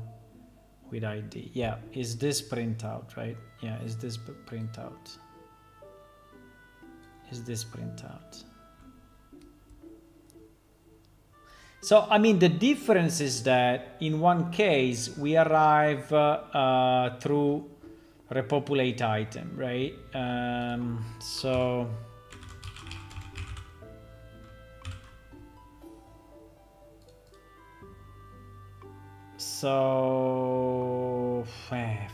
with ID. Yeah, is this printout, right? Yeah, is this printout? Is this printout? So, I mean, the difference is that in one case, we arrive through repopulate item, right? So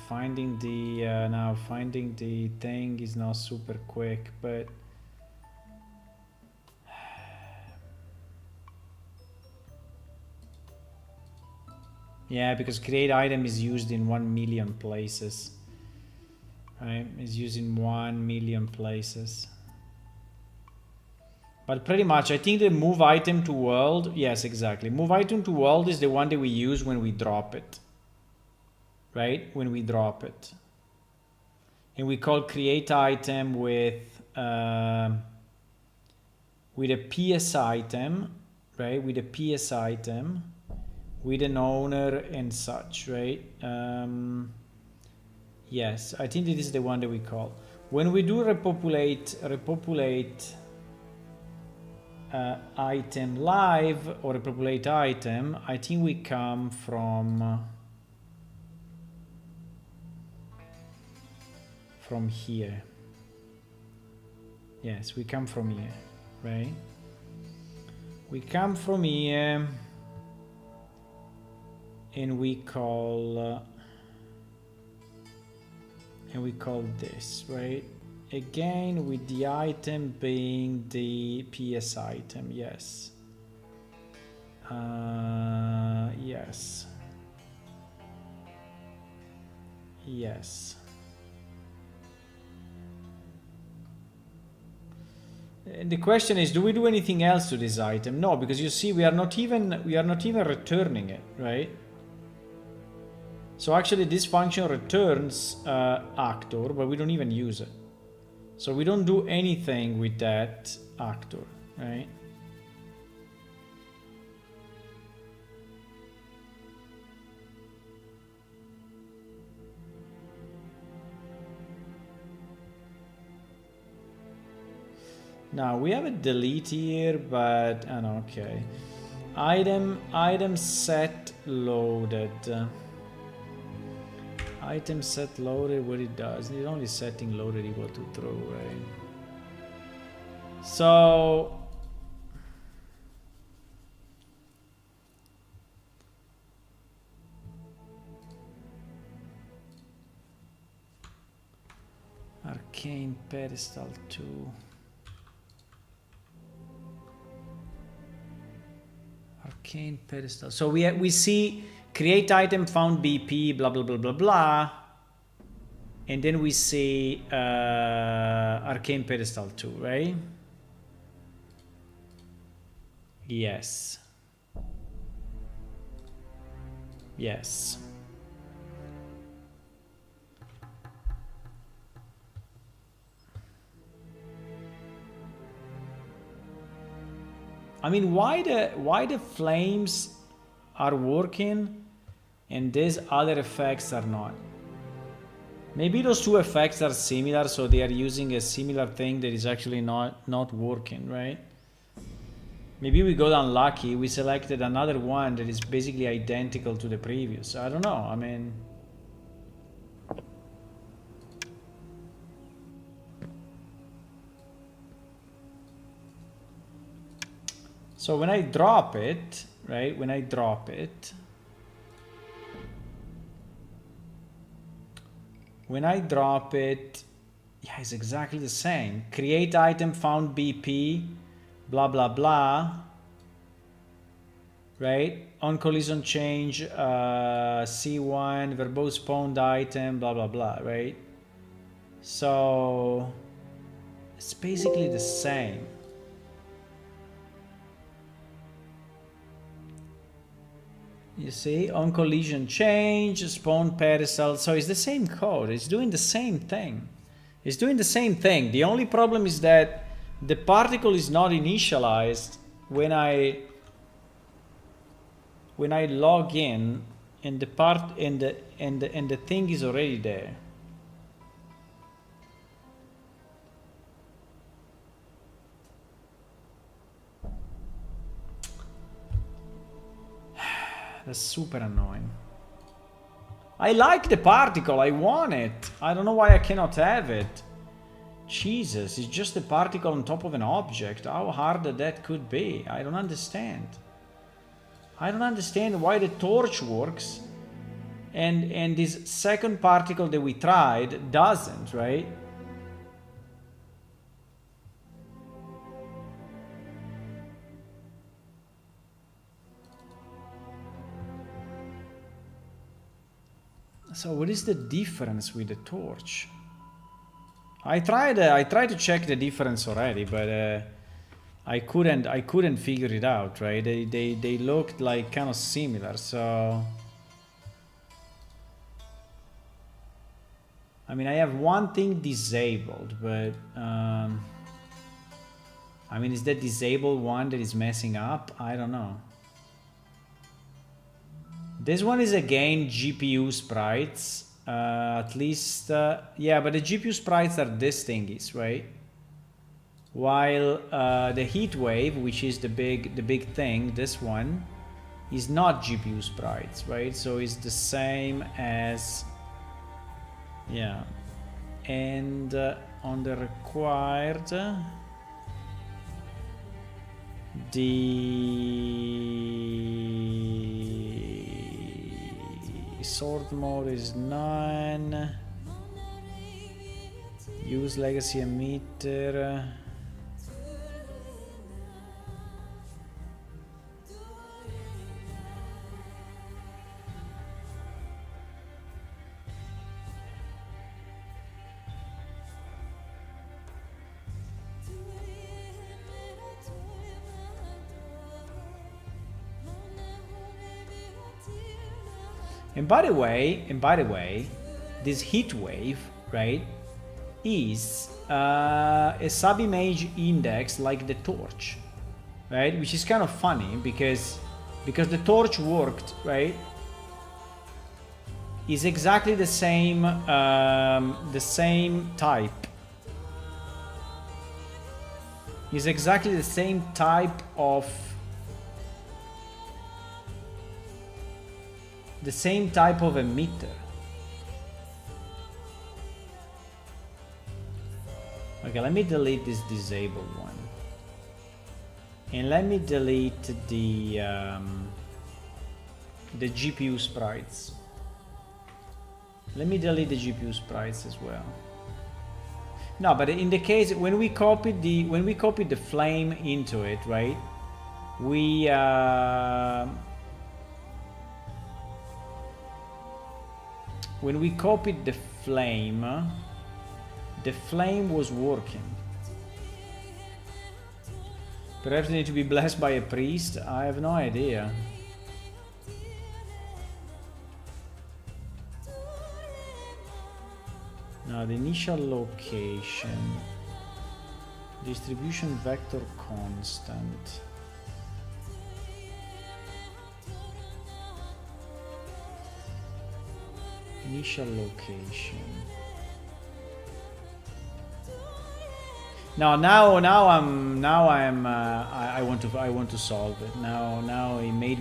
finding the now finding the thing is not super quick, but yeah, because create item is used in 1 million places, right? It's used in 1 million places. But pretty much, I think the move item to world, yes, exactly. Move item to world is the one that we use when we drop it, right? When we drop it. And we call create item with a PS item, right? With a PS item, with an owner and such, right? Yes, I think this is the one that we call. When we do repopulate item live or repopulate item, I think we come from here. Yes, we come from here, right? We come from here and we call this, right? Again, with the item being the PS item, yes. Yes. Yes. And the question is, do we do anything else to this item? No, because you see, we are not even returning it, right? So actually, this function returns actor, but we don't even use it. So we don't do anything with that actor, right? Now we have a delete here, but okay. Item set loaded. Item set loaded, what it does, it's only setting loaded equal to true, right? So arcane pedestal 2. Arcane pedestal. So we see create item found BP, blah, blah, blah, blah, blah. And then we see arcane pedestal 2, right? Yes. Yes. I mean, why the flames are working and these other effects are not? Maybe those two effects are similar, so they are using a similar thing that is actually not working, right? Maybe we got unlucky, we selected another one that is basically identical to the previous. I don't know, I mean... So when I drop it, right, yeah, it's exactly the same. Create item found BP, blah, blah, blah. right? On collision change, C1, verbose spawned item, blah, blah, blah, right? So it's basically the same. You see, on collision change, spawn pedestal. So it's the same code. It's doing the same thing. It's doing the same thing. The only problem is that the particle is not initialized when I log in, and the part and the thing is already there. That's super annoying. I like the particle, I want it. I don't know why I cannot have it. Jesus, it's just a particle on top of an object. How hard that could be? I don't understand. I don't understand why the torch works and this second particle that we tried doesn't, right? So what is the difference with the torch? I tried to check the difference already, but I couldn't figure it out, right? They looked like kind of similar, so I mean I have one thing disabled, but I mean is that disabled one that is messing up? I don't know. This one is again GPU sprites, at least, yeah, but the GPU sprites are this thingies, right? While the heat wave, which is the big thing, this one, is not GPU sprites, right? So it's the same as, yeah, and on the required, sword mode is 9. Use legacy emitter. And by the way, this heat wave, right, is a sub-image index like the torch, right? Which is kind of funny because the torch worked, right? Is exactly the same type. Is exactly the same type of. The same type of emitter. Okay, let me delete this disabled one. And let me delete the GPU sprites. Let me delete the GPU sprites as well. No, but in the case when we copied the flame into it, right? We when we copied the flame was working. Perhaps they need to be blessed by a priest? I have no idea. Now the initial location. Distribution vector constant. Initial location. I want to solve it. Now he made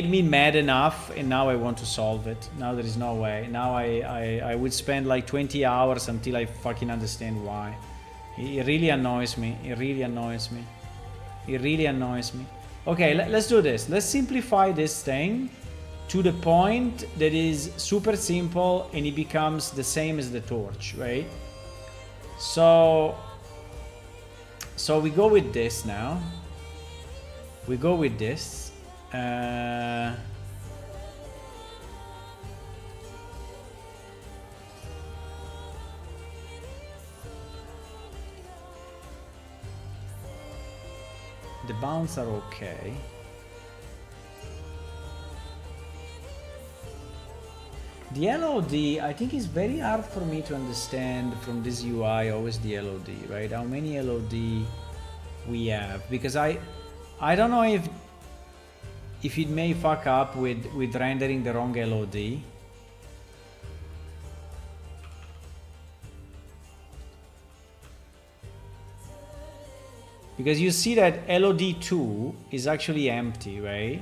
me mad enough, and now I want to solve it. Now there is no way. Now I would spend like 20 hours until I fucking understand why. It really annoys me. It really annoys me. It really annoys me. Okay, let's do this. Let's simplify this thing to the point that is super simple and it becomes the same as the torch, right? So we go with this now. We go with this. The bounds are okay. The LOD, I think is very hard for me to understand from this UI, always the LOD, right? How many LOD we have, because I don't know if it may fuck up with rendering the wrong LOD. Because you see that LOD2 is actually empty, right?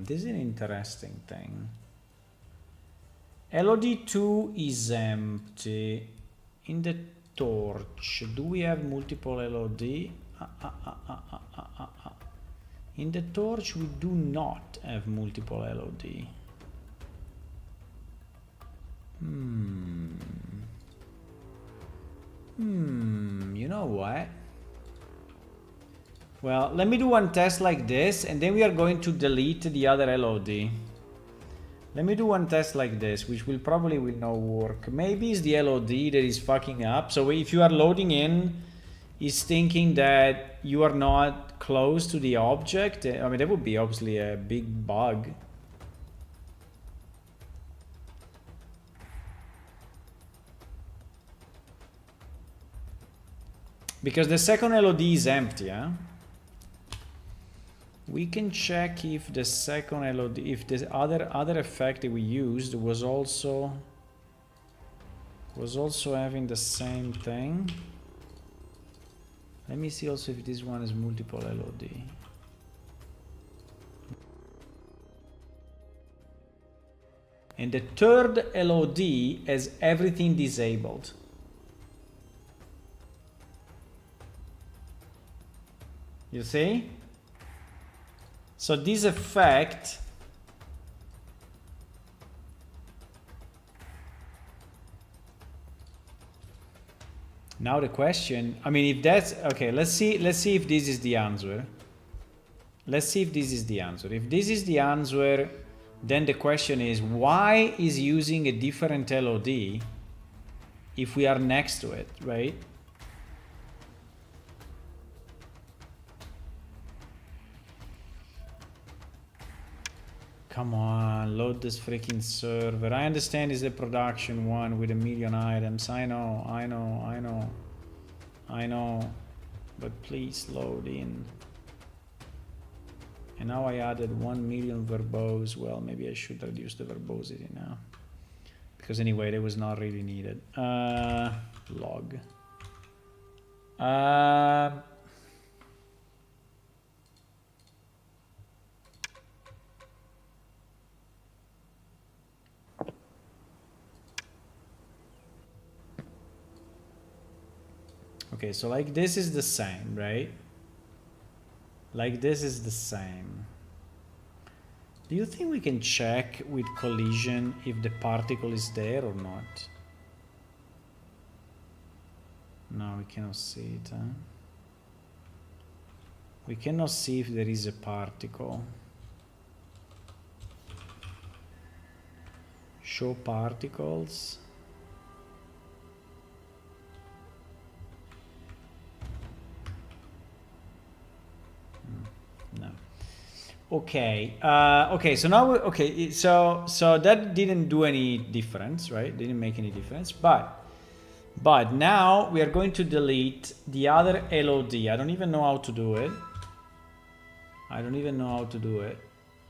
This is an interesting thing. LOD2 is empty. In the torch, do we have multiple LOD? In the torch, we do not have multiple LOD. You know what? Well, let me do one test like this, and then we are going to delete the other LOD. Let me do one test like this, which will probably not work. Maybe it's the LOD that is fucking up. So if you are loading in, it's thinking that you are not close to the object. I mean, that would be obviously a big bug. Because the second LOD is empty, huh? We can check if the second LOD, if the other effect that we used was also having the same thing. Let me see also if this one is multiple LOD. And the third LOD has everything disabled. You see? So this effect now the question, I mean, if that's okay, let's see if this is the answer. Let's see if this is the answer. If this is the answer, then the question is, why is using a different LOD if we are next to it, right? Come on, load this freaking server. I understand it's a production one with 1 million items. I know. But please load in. And now I added 1 million verbose. Well, maybe I should reduce the verbosity now. Because anyway, that was not really needed. Log. Okay, so like this is the same, right? Like this is the same. Do you think we can check with collision if the particle is there or not? No, we cannot see it, huh? We cannot see if there is a particle. Show particles. No. Okay. Okay. So now, okay. So that didn't do any difference, right? Didn't make any difference. But now we are going to delete the other LOD. I don't even know how to do it.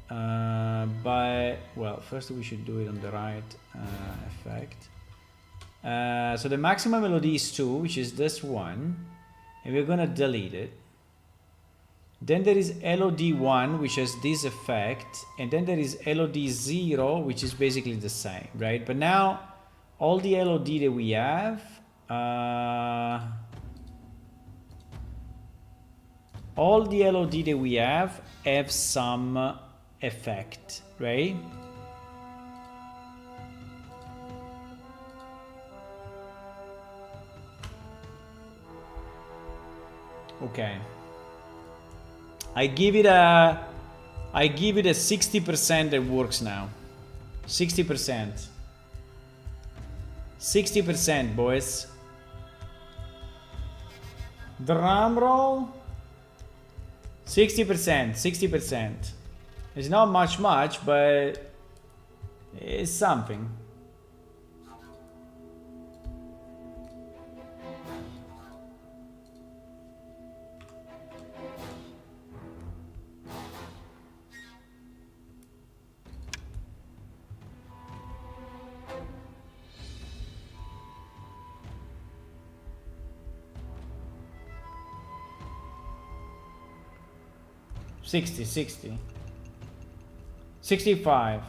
But well, first we should do it on the right effect. So the maximum LOD is 2, which is this one, and we're gonna delete it. Then there is LOD1, which has this effect, and then there is LOD0, which is basically the same, right? But now all the LOD that we have, have some effect, right? Okay. I give it a 60% that works now. 60%. 60%, boys. Drum roll. 60%. 60%. It's not much, but it's something. $60, $60. 65.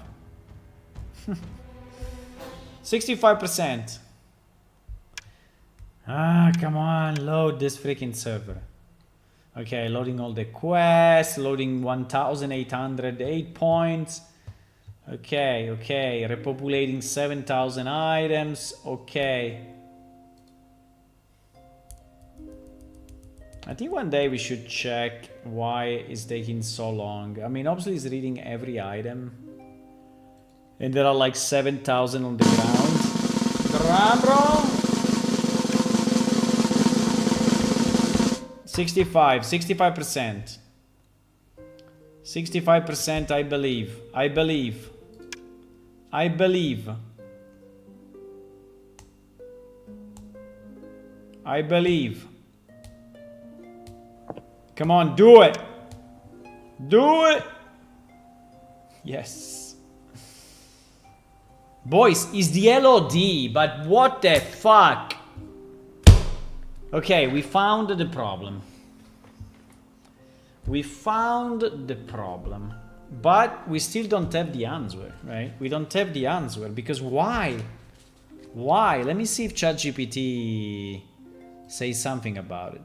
65%. Ah, come on, load this freaking server. Okay, loading all the quests, loading 1,808 points. Okay, okay, repopulating 7,000 items. Okay. I think one day we should check why it's taking so long. I mean, obviously it's reading every item. And there are like 7,000 on the ground. Drum roll! 65, 65%. 65%, I believe. I believe. I believe. I believe. Come on, do it. Do it. Yes. Boys, it's the LOD, but what the fuck? Okay, we found the problem. We found the problem. But we still don't have the answer, right? We don't have the answer because why? Why? Let me see if ChatGPT says something about it.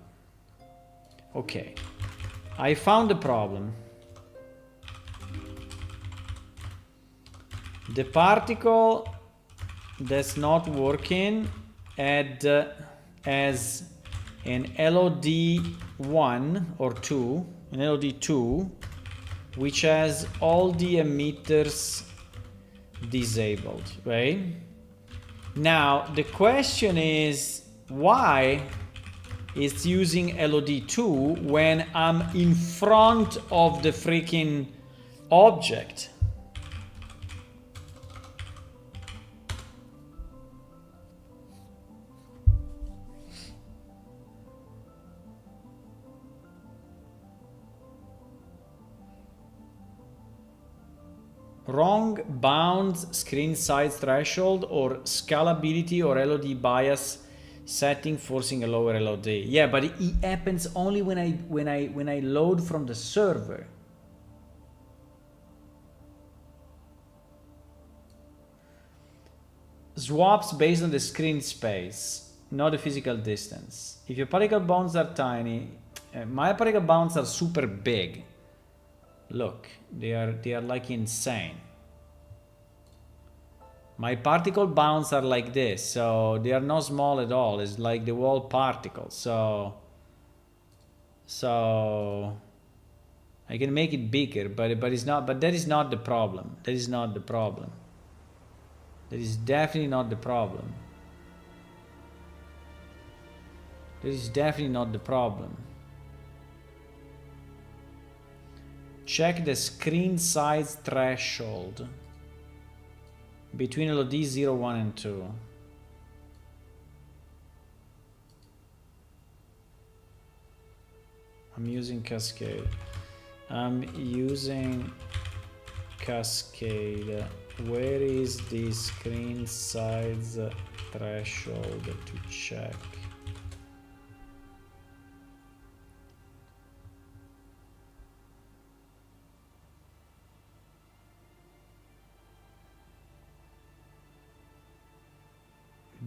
Okay. I found the problem. The particle that's not working as an LOD1 or 2, an LOD2, which has all the emitters disabled, right? Now, the question is why it's using LOD2 when I'm in front of the freaking object? Wrong bounds, screen size threshold, or scalability or LOD bias setting forcing a lower LOD. Yeah, but it happens only when I load from the server. Swaps based on the screen space, not the physical distance. If your particle bounds are tiny, my particle bounds are super big. Look, they are like insane. My particle bounds are like this, so they are not small at all. It's like the whole particle. So I can make it bigger, but it's not. But that is not the problem. That is not the problem. That is definitely not the problem. That is definitely not the problem. Check the screen size threshold between LOD 0, 1 and 2. I'm using Cascade. I'm using Cascade. Where is the screen size threshold to check?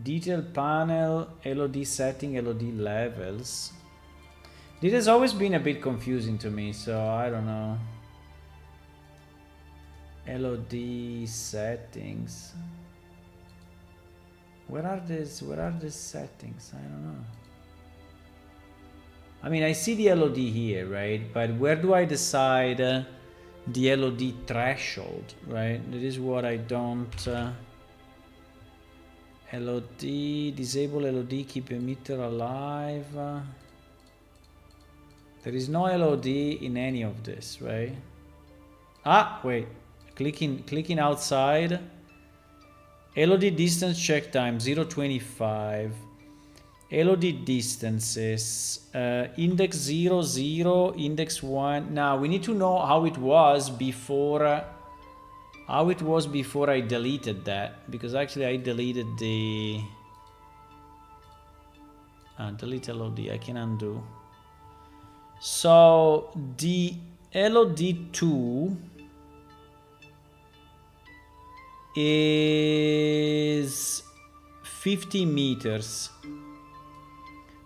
Detail panel, LOD setting, LOD levels. This has always been a bit confusing to me, so I don't know. LOD settings. Where are the settings? I don't know. I mean, I see the LOD here, right? But where do I decide the LOD threshold, right? That is what I don't... LOD, disable LOD, keep emitter alive. There is no LOD in any of this, right? Ah, wait. Clicking outside. LOD distance check time 0.25. LOD distances. Index 0, 0, index 1. Now we need to know how it was before. How it was before I deleted that, because actually I deleted the delete LOD. I can undo. So the LOD2 is 50 meters,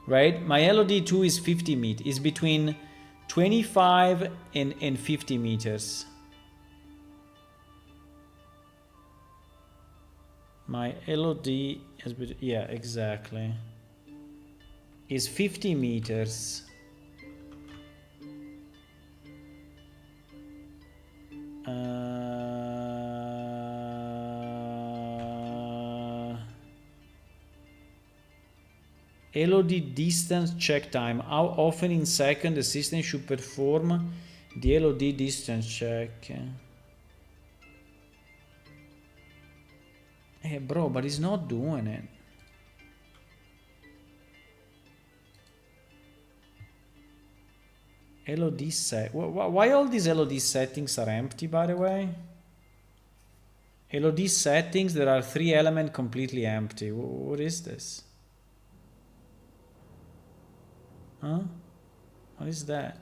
right? My LOD2 is 50 meters. Is between 25 and 50 meters. My LOD is, yeah, exactly, is 50 meters. LOD distance check time. How often in second the system should perform the LOD distance check? Hey bro, but it's not doing it. LOD set. Why all these LOD settings are empty, by the way? LOD settings, there are 3 elements completely empty. What is this? Huh? What is that?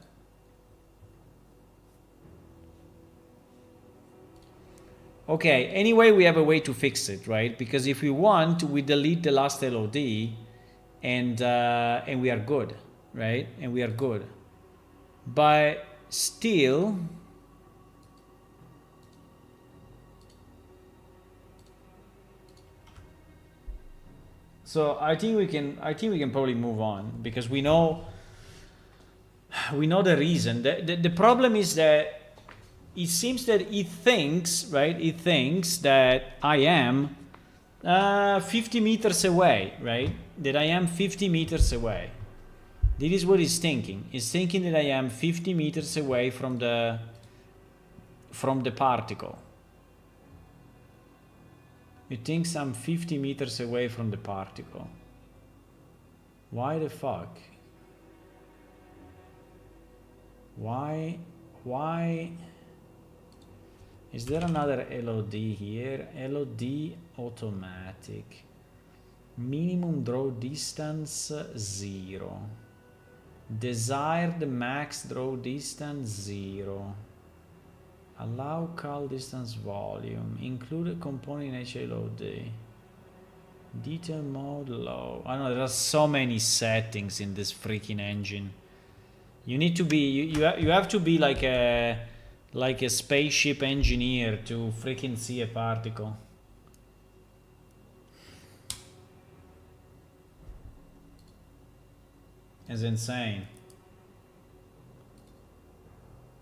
Okay, anyway, we have a way to fix it, right? Because if we want, we delete the last LOD and we are good, right? And we are good. But still, so I think we can probably move on, because we know the reason. The problem is that it seems that it thinks, right? It thinks that I am 50 meters away, right? That I am 50 meters away. This is what it's thinking. It's thinking that I am 50 meters away from the particle. It thinks I'm 50 meters away from the particle. Why the fuck? Why? Is there another LOD here? LOD automatic. Minimum draw distance 0. Desired max draw distance 0. Allow call distance volume. Include a component in HLOD. Detail mode low. I know there are so many settings in this freaking engine. You need to be you have to be like a spaceship engineer to freaking see a particle. It's insane.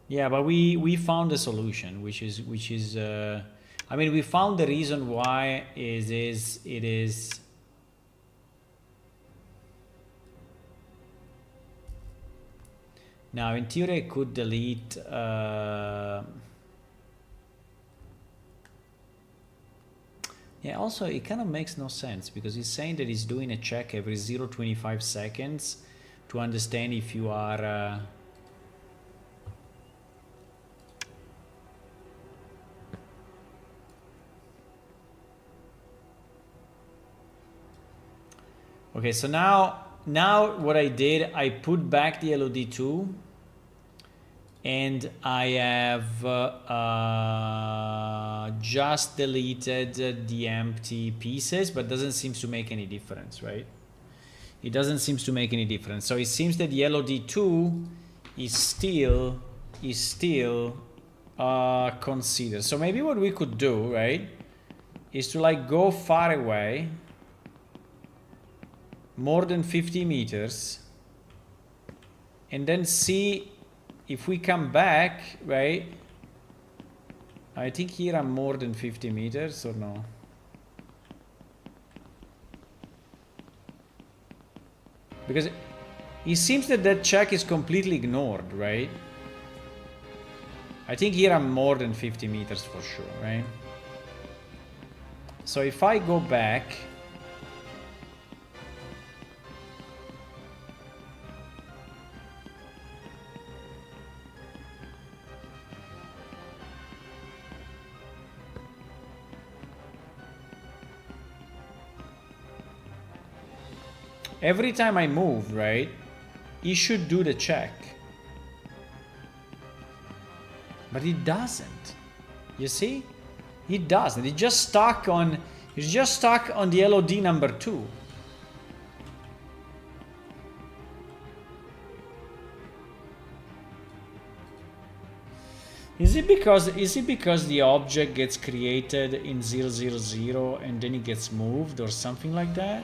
Yeah, but we found a solution, which is I mean, we found the reason why it is. Now, in theory, I could delete. Yeah, also, it kind of makes no sense, because it's saying that it's doing a check every 0.25 seconds to understand if you are. Okay, so now what I did, I put back the LOD2 and I have just deleted the empty pieces, but doesn't seem to make any difference, right? It doesn't seem to make any difference. So it seems that the LOD2 is still considered. So maybe what we could do, right, is to like go far away, more than 50 meters, and then see if we come back, right? I think here I'm more than 50 meters or no? Because it seems that that check is completely ignored, right? I think here I'm more than 50 meters for sure, right? So if I go back, every time I move, right, he should do the check. But he doesn't. You see? He doesn't. He's just stuck on the LOD number 2. Is it because the object gets created in 000 and then it gets moved or something like that?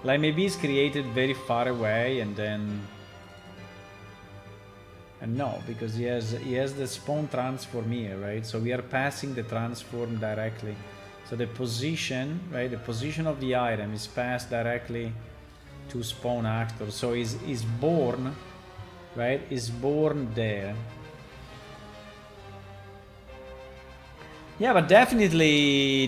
Like maybe it's created very far away and then... And no, because he has the spawn transform here, right? So we are passing the transform directly. So the position, right? The position of the item is passed directly to spawn actor. So is born, right? Is born there. Yeah, but definitely.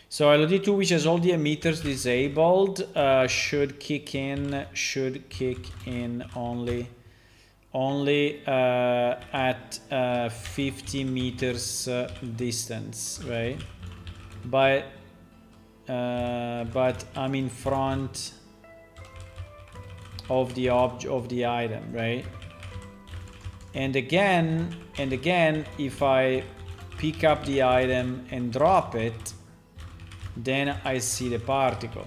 So LOD2, which has all the emitters disabled, should kick in only at 50 meters distance, right? But I'm in front of the item, right? And again, if I pick up the item and drop it, then I see the particle,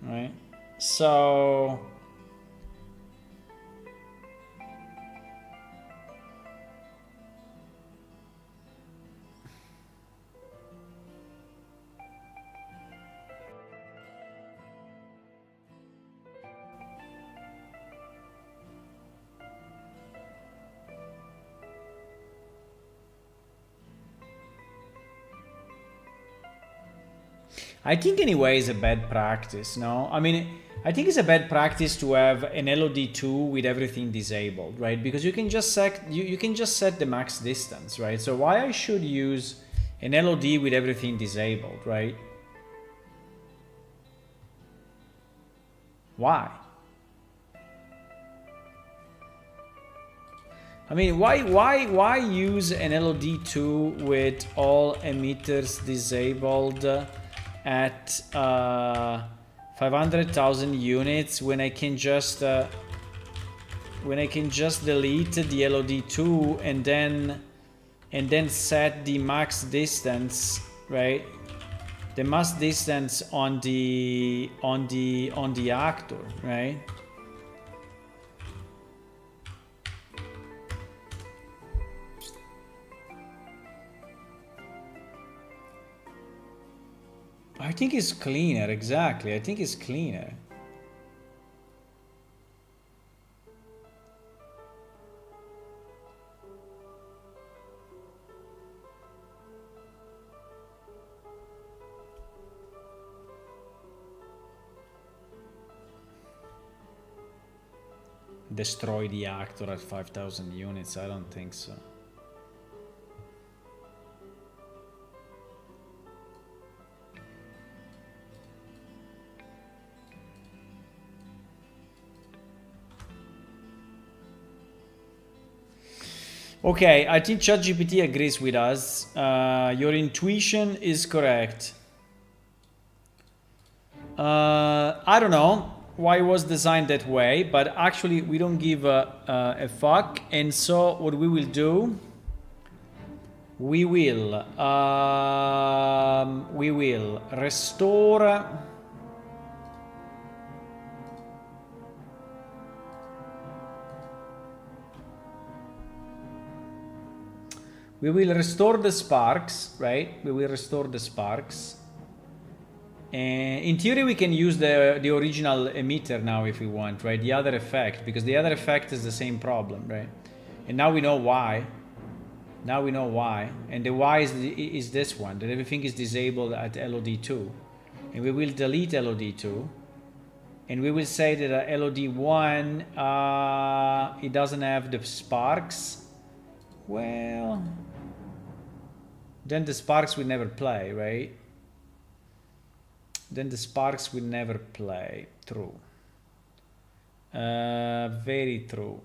right? So I think anyway it's a bad practice, no? I mean, I think it's a bad practice to have an LOD2 with everything disabled, right? Because you can just set the max distance, right? So why I should use an LOD with everything disabled, right? Why? I mean, why use an LOD2 with all emitters disabled at 500,000 units when I can just delete the LOD2 and then set the max distance, right? The max distance on the actor, right? I think it's cleaner, exactly. I think it's cleaner. Destroy the actor at 5,000 units? I don't think so. Okay, I think ChatGPT agrees with us. Your intuition is correct. I don't know why it was designed that way, but actually we don't give a fuck. And so what we will do, we will restore. We will restore the sparks, right? We will restore the sparks. And in theory, we can use the original emitter now if we want, right? The other effect, because the other effect is the same problem, right? And now we know why. Now we know why. And the why is this one, that everything is disabled at LOD2. And we will delete LOD2. And we will say that LOD1, it doesn't have the sparks. Well, then the sparks will never play, right? Then the sparks will never play. True. Very true.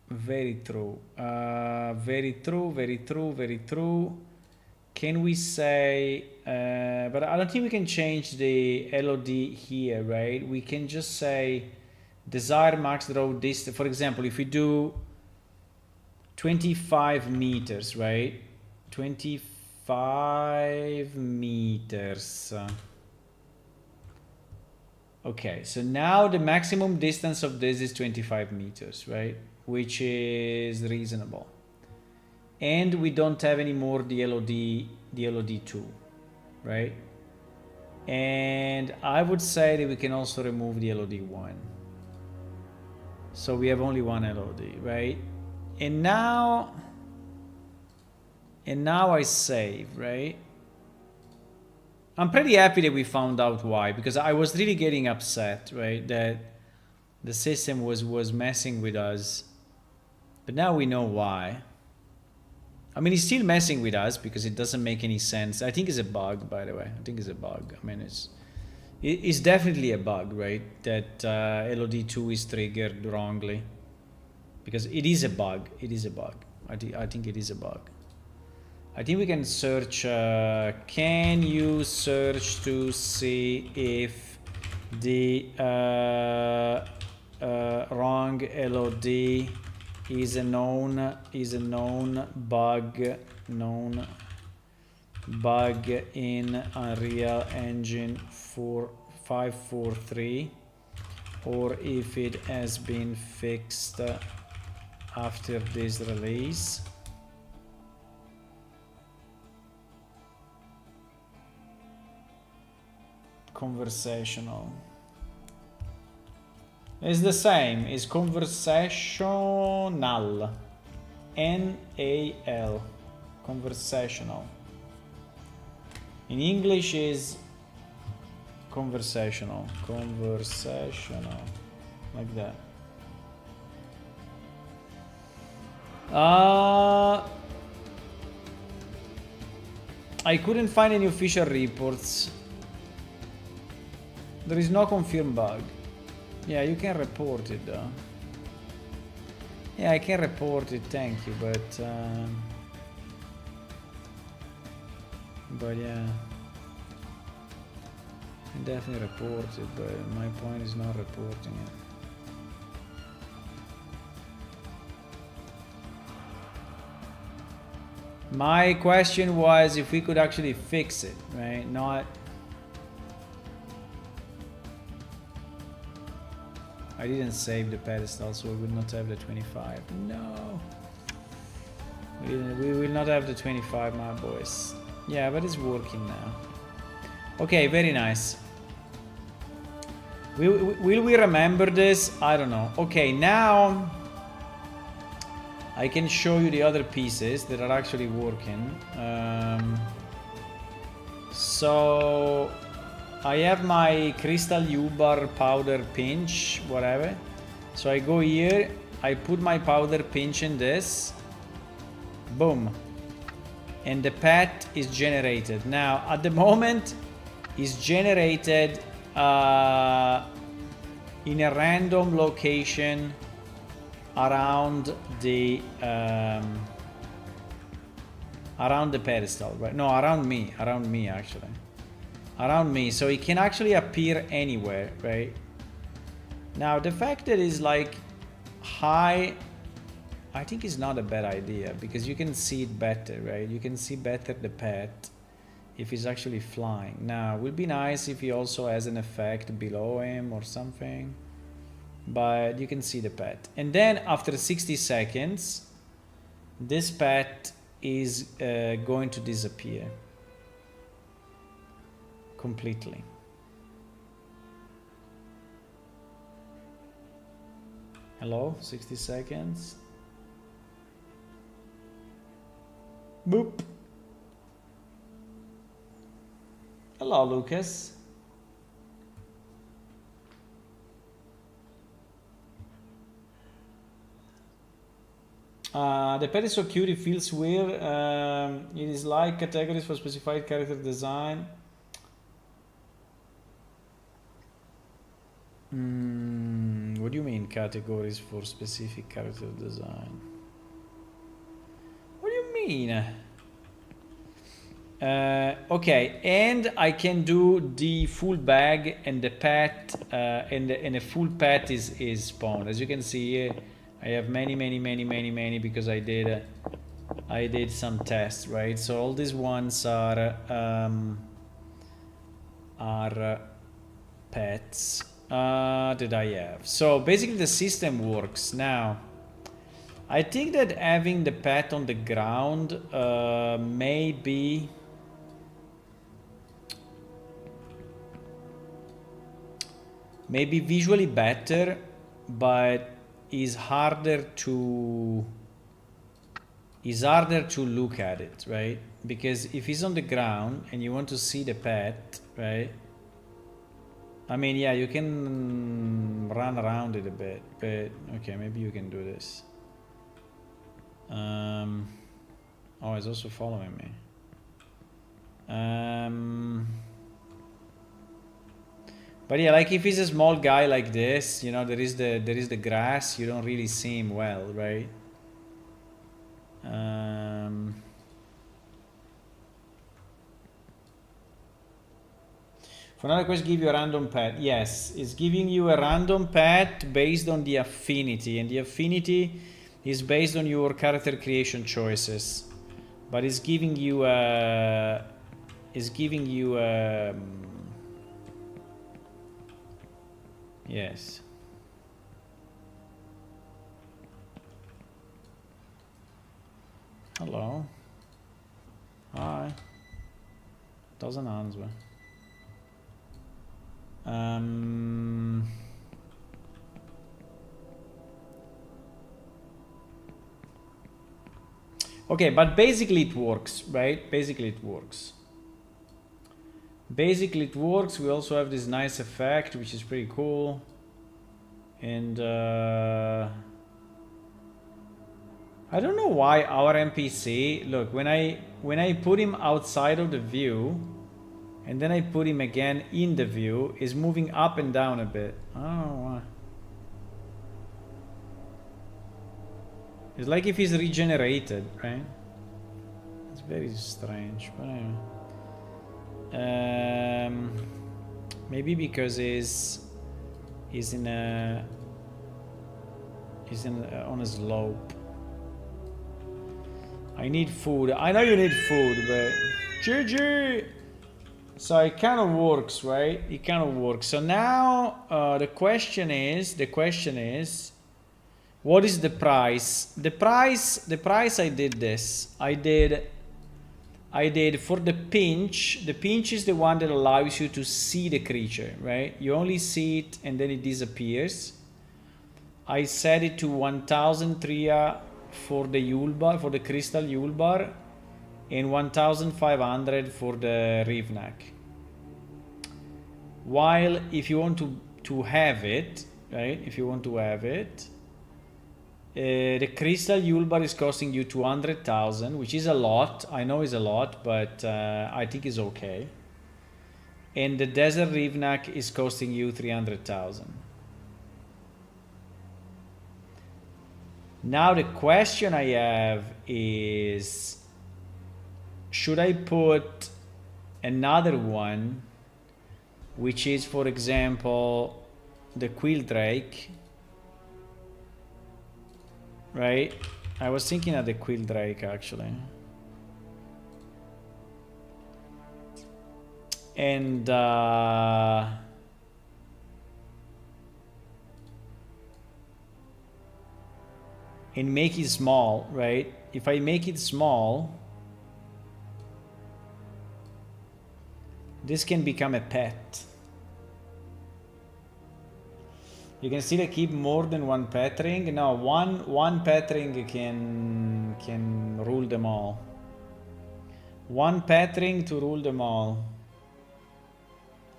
Very true. Very true, very true, very true. Can we say, but I don't think we can change the LOD here, right? We can just say desired max draw distance. For example, if we do 25 meters, right? 25 meters. Okay, so now the maximum distance of this is 25 meters, right? Which is reasonable. And we don't have anymore the LOD2, right? And I would say that we can also remove the LOD1. So we have only one LOD, right? And now I save, right? I'm pretty happy that we found out why, because I was really getting upset, right? That the system was messing with us. But now we know why. I mean, it's still messing with us because it doesn't make any sense. I think it's a bug, by the way. I think it's a bug. I mean, it's definitely a bug, right? That LOD2 is triggered wrongly. Because it is a bug. It is a bug. I think it is a bug. I think we can search. Can you search to see if the wrong LOD is a known bug in Unreal Engine 543, or if it has been fixed after this release? Conversational. It's the same. It's conversational. N-A-L. Conversational. In English is conversational. Conversational. Like that. I couldn't find any official reports. There is no confirmed bug. Yeah, you can report it though. Yeah, I can report it, thank you, but yeah. I can definitely report it, but my point is not reporting it. My question was if we could actually fix it, right? Not... I didn't save the pedestal, so we will not have the 25. No. We will not have the 25, my boys. Yeah, but it's working now. Okay, very nice. Will we remember this? I don't know. Okay, now I can show you the other pieces that are actually working. So I have my crystal U-bar powder pinch, whatever. So I go here, I put my powder pinch in this. Boom. And the path is generated. Now, at the moment, it's generated in a random location around the Around the pedestal, right? No, around me actually. Around me, so it can actually appear anywhere, right? Now, the fact that it's like high, I think is not a bad idea because you can see it better, right? You can see better the pet if he's actually flying. Now, it would be nice if he also has an effect below him or something, but you can see the pet. And then after 60 seconds, this pet is going to disappear completely. Hello, 60 seconds. Boop. Hello, Lucas. The pet is so cute, it feels weird. It is like categories for specified character design. What do you mean categories for specific character design? What do you mean? Okay, and I can do the full bag and the pet, and a full pet is spawned. As you can see here, I have many because I did some tests, right? So all these ones are pets that I have. So basically the system works. Now, I think that having the pet on the ground may be visually better, but is harder to look at it, right? Because if he's on the ground and you want to see the pet, right? I mean, yeah, you can run around it a bit, but okay, maybe you can do this. Oh, it's also following me. But yeah, like if he's a small guy like this, you know, there is the grass, you don't really see him well, right? For another question, give you a random pet. Yes, it's giving you a random pet based on the affinity, and the affinity is based on your character creation choices. But it's giving you yes. Hello. Hi. Doesn't answer. Okay, but basically it works, right? Basically it works. We also have this nice effect, which is pretty cool. And I don't know why our NPC, look, when I put him outside of the view and then I put him again in the view, is moving up and down a bit. I don't know why. It's like if he's regenerated, right? It's very strange, but anyway. Maybe because he's on a slope. I need food. I know you need food, but GG. So it kind of works, right? It kind of works. So now the question is, what is the price? The price I did this. I did for the pinch. The pinch is the one that allows you to see the creature, right? You only see it and then it disappears. I set it to 1000 Tria for the Yulbar, for the crystal Yulbar, and 1500 for the Rivnak. While if you want to have it, right? If you want to have it, the crystal Yulbar is costing you 200,000, which is a lot. I know it's a lot, but I think it's okay. And the desert Rivnak is costing you 300,000. Now the question I have is, should I put another one, which is, for example, the Quilldrake, right? I was thinking of the Quilldrake actually. And make it small, right? If I make it small, this can become a pet. You can still keep more than one pet ring. No, one pet ring can rule them all. One pet ring to rule them all.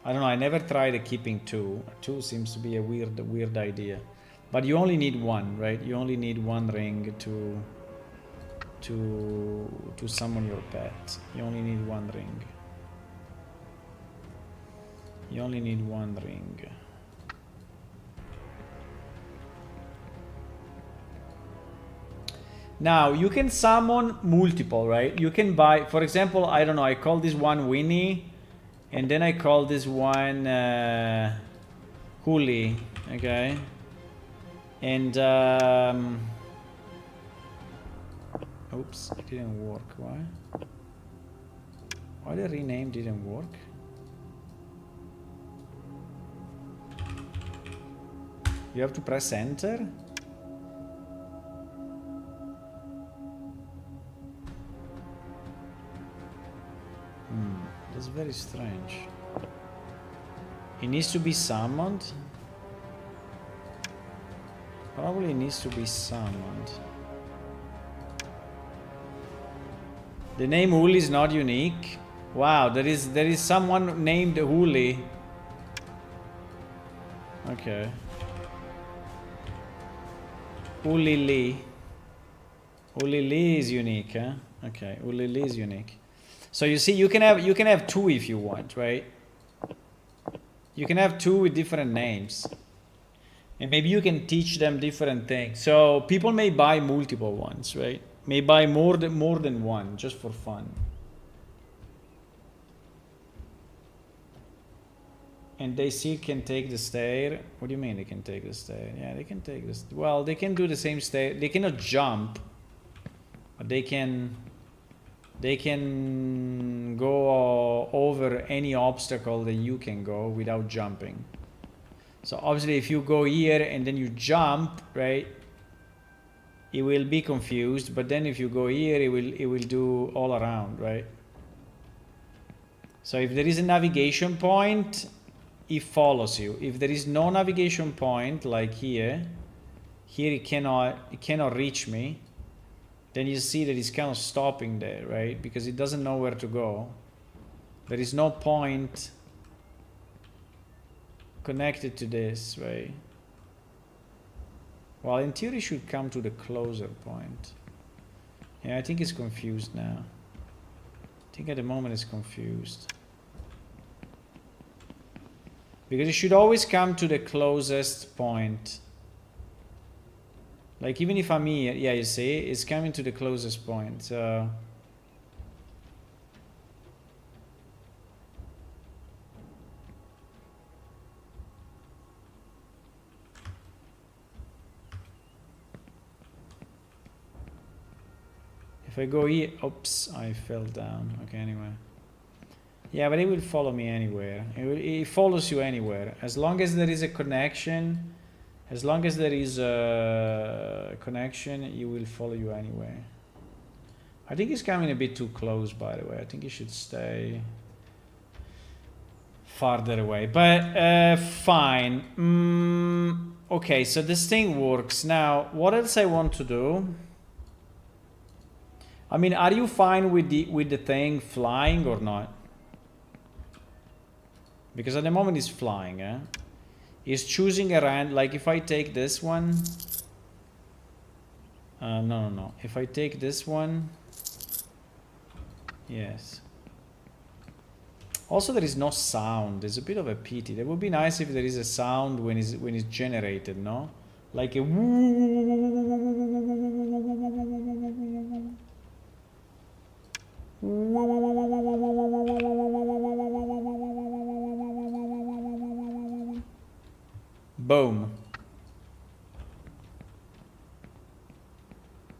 I don't know. I never tried keeping two. Two seems to be a weird idea. But you only need one, right? You only need one ring to summon your pet. You only need one ring. You only need one ring. Now you can summon multiple, right? You can buy, for example, I don't know, I call this one Winnie, and then I call this one Huli, okay? And oops, it didn't work. Why? Why the rename didn't work? You have to press enter. That's very strange. It needs to be summoned. Probably needs to be summoned. The name Uli is not unique. Wow, there is someone named Uli. Okay. Uli Lee. Uli Lee is unique, huh? Okay, Uli Lee is unique. So you see, you can have two if you want, right? You can have two with different names, and maybe you can teach them different things. So people may buy multiple ones, right? May buy more than one just for fun. And they still can take the stair. What do you mean they can take the stair? Yeah, they can take this. Well, they can do the same stair. They cannot jump, but they can go over any obstacle that you can go without jumping. So obviously if you go here and then you jump, right, it will be confused, but then if you go here, it will do all around, right? So if there is a navigation point, it follows you. If there is no navigation point, like here it cannot reach me. Then you see that it's kind of stopping there, right? Because it doesn't know where to go. There is no point connected to this, right? Well, in theory, it should come to the closer point. Yeah, I think it's confused now. I think at the moment it's confused. Because it should always come to the closest point. Like even if I'm here, yeah, you see, it's coming to the closest point. So if I go here, oops, I fell down. Okay, anyway. Yeah, but it will follow me anywhere. It follows you anywhere. As long as there is a connection, as long as there is a connection, it will follow you anyway. I think it's coming a bit too close, by the way. I think it should stay farther away, but fine. Okay, so this thing works. Now, what else I want to do? I mean, are you fine with the thing flying or not? Because at the moment it's flying, eh? It's choosing a random, like if I take this one, no. If I take this one, yes. Also, there is no sound. There's a bit of a pity. That would be nice if there is a sound when it's generated, no? Like a woo. Boom.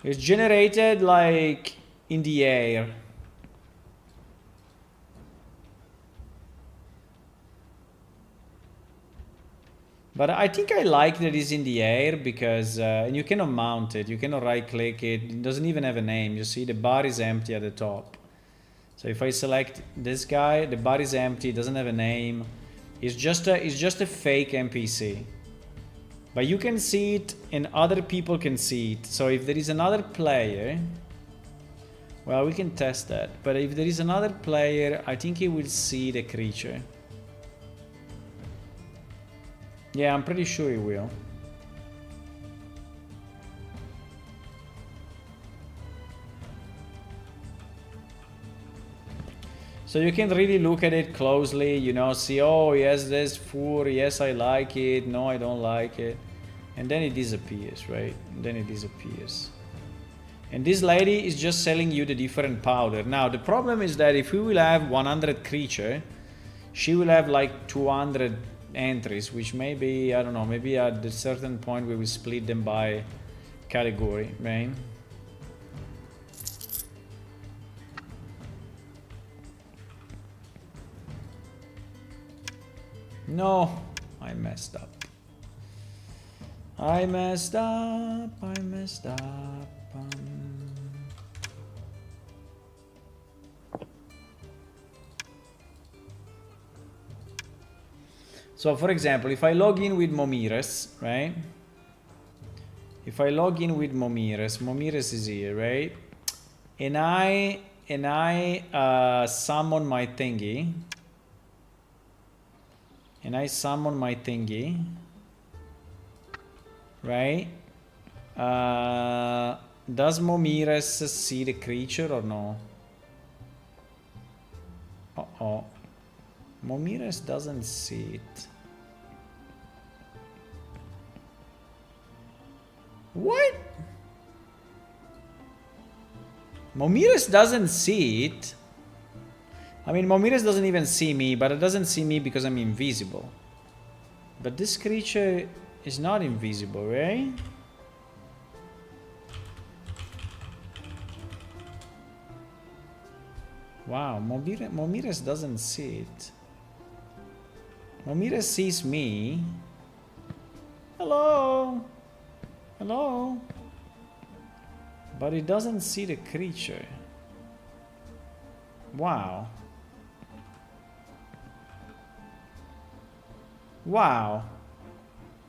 It's generated like in the air. But I think I like that it's in the air because and you cannot mount it, you cannot right click it, it doesn't even have a name. You see the bar is empty at the top. So if I select this guy, the bar is empty, it doesn't have a name. It's just a fake NPC. But you can see it and other people can see it. So if there is another player, well, we can test that. But if there is another player, I think he will see the creature. Yeah, I'm pretty sure he will. So you can really look at it closely, you know, see, oh, yes, there's fur, yes, I like it, no, I don't like it. And then it disappears, right? And then it disappears. And this lady is just selling you the different powder. Now, the problem is that if we will have 100 creature, she will have like 200 entries, which maybe, I don't know, maybe at a certain point we will split them by category, right? No, I messed up. I messed up. So for example, if I log in with Momires, right? If I log in with Momires is here, right? And I summon my thingy. And I summon my thingy, right? Does Momires see the creature or no? Uh-oh. Momires doesn't see it. What? Momires doesn't see it? I mean, Momires doesn't even see me, but it doesn't see me because I'm invisible. But this creature is not invisible, right? Wow, Momires doesn't see it. Momires sees me. Hello? Hello? But it doesn't see the creature. Wow. Wow.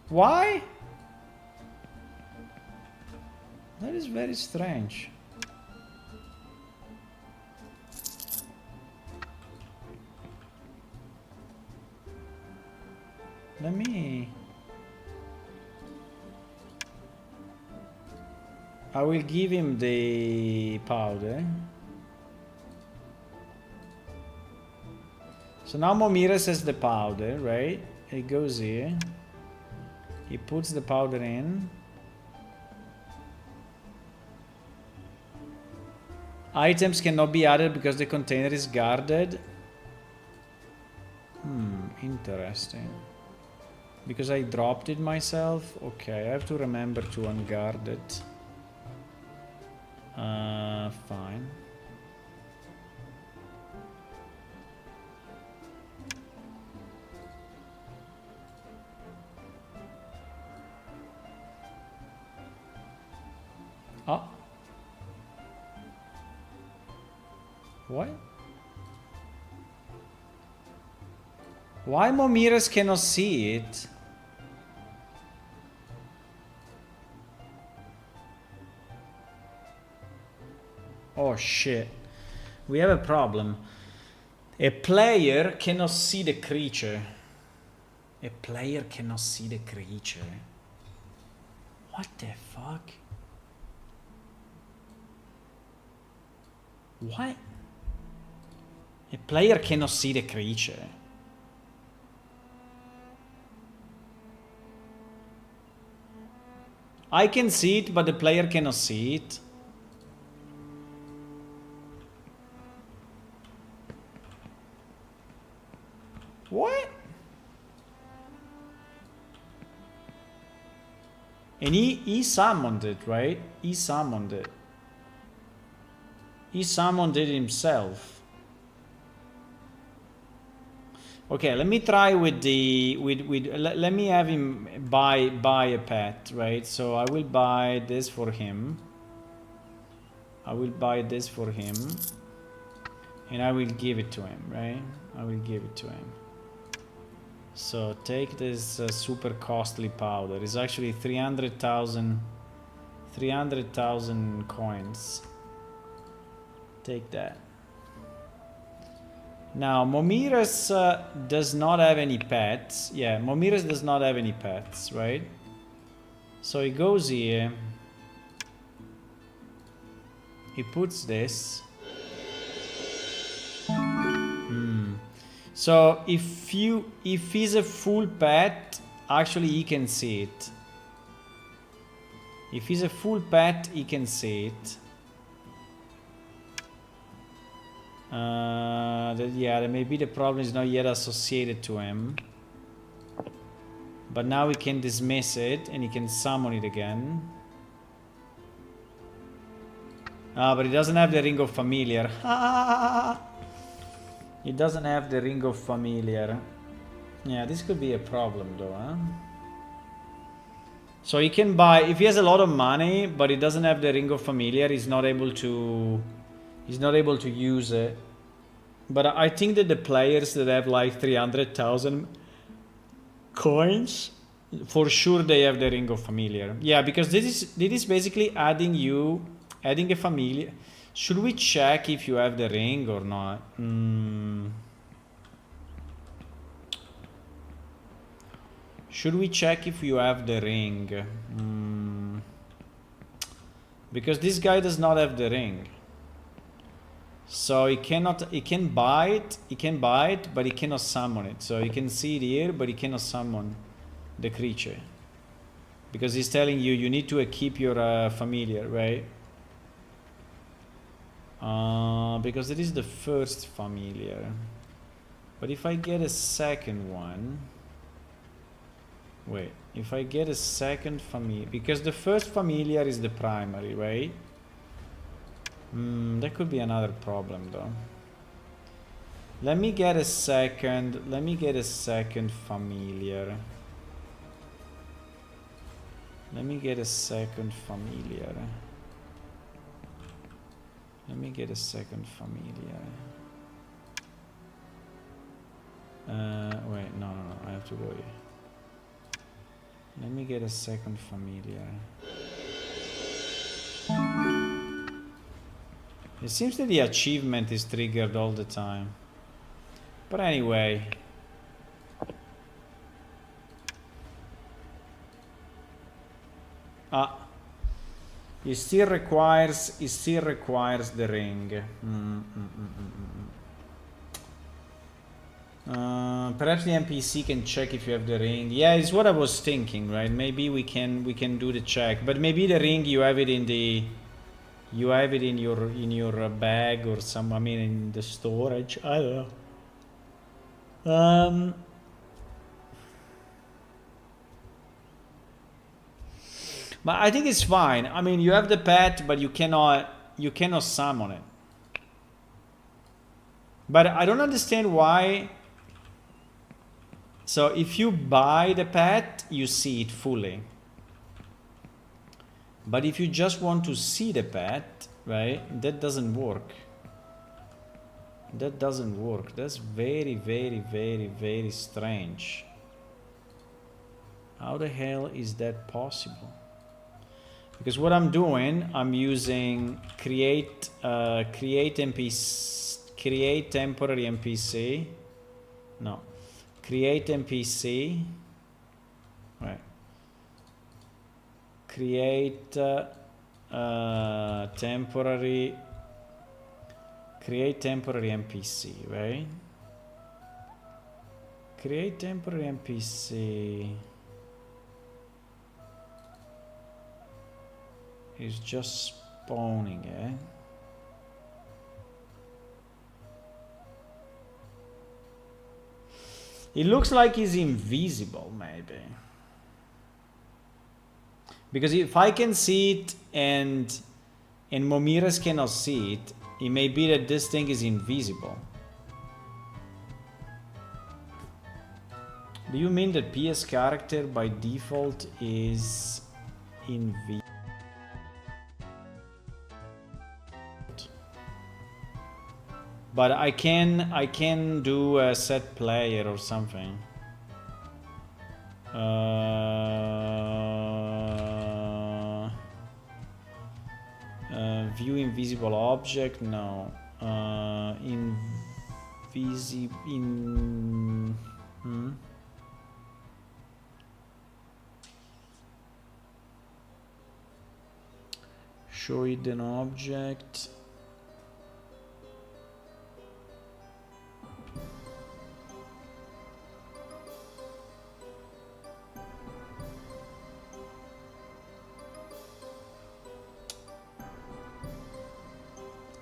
Why? That is very strange. Let me... I will give him the powder. So now Momires has the powder, right? He goes here. He puts the powder in. Items cannot be added because the container is guarded. Interesting. Because I dropped it myself? Okay, I have to remember to unguard it. Fine. Oh. What? Why Momires cannot see it? Oh shit. We have a problem. A player cannot see the creature. A player cannot see the creature. What the fuck? What? A player cannot see the creature. I can see it, but the player cannot see it. What? And he summoned it, right? He summoned it. He summoned it himself. Okay, let me try with the let me have him buy a pet, right? So I will buy this for him. I will buy this for him. And I will give it to him, right? I will give it to him. So take this super costly powder. It's actually 300,000 coins. Take that. Now Momiras does not have any pets. Yeah, Momiras does not have any pets, right? So he goes here. He puts this. So if he's a full pet, actually he can see it. If he's a full pet, he can see it. Yeah, maybe the problem is not yet associated to him. But now we can dismiss it and he can summon it again. Ah, but he doesn't have the Ring of Familiar. He doesn't have the Ring of Familiar. Yeah, this could be a problem though, huh? So he can buy, if he has a lot of money, but he doesn't have the Ring of Familiar, he's not able to use it. But I think that the players that have like 300,000 coins, for sure they have the Ring of Familiar. Yeah, because this is basically adding a familiar. Should we check if you have the ring or not? Should we check if you have the ring? Because this guy does not have the ring. So he can buy it, but he cannot summon it. So you can see it here, but he cannot summon the creature. Because he's telling you need to keep your familiar, right? Because it is the first familiar. But if I get a second one... Wait, if I get a second familiar... Because the first familiar is the primary, right? That could be another problem though. Let me get a second familiar. Let me get a second familiar. Let me get a second familiar. Wait, no, I have to go here. Let me get a second familiar. It seems that the achievement is triggered all the time. But anyway. It still requires the ring. Perhaps the NPC can check if you have the ring. Yeah, it's what I was thinking, right? Maybe we can do the check, but maybe the ring you have it in your bag or some. I mean, in the storage. I don't know. But I think it's fine. I mean, you have the pet, but you cannot summon it. But I don't understand why. So if you buy the pet, you see it fully. But if you just want to see the pet, right, that doesn't work. That's very, very, very, very strange. How the hell is that possible? Because what I'm doing, I'm using create temporary NPC. No, create NPC. Right. Create temporary NPC. Right. Create temporary NPC. Is just spawning, eh? It looks like he's invisible, maybe. Because if I can see it and Momiras cannot see it, it may be that this thing is invisible. Do you mean that PS character by default is invisible? But I can do a set player or something. View invisible object, no. Show hidden object.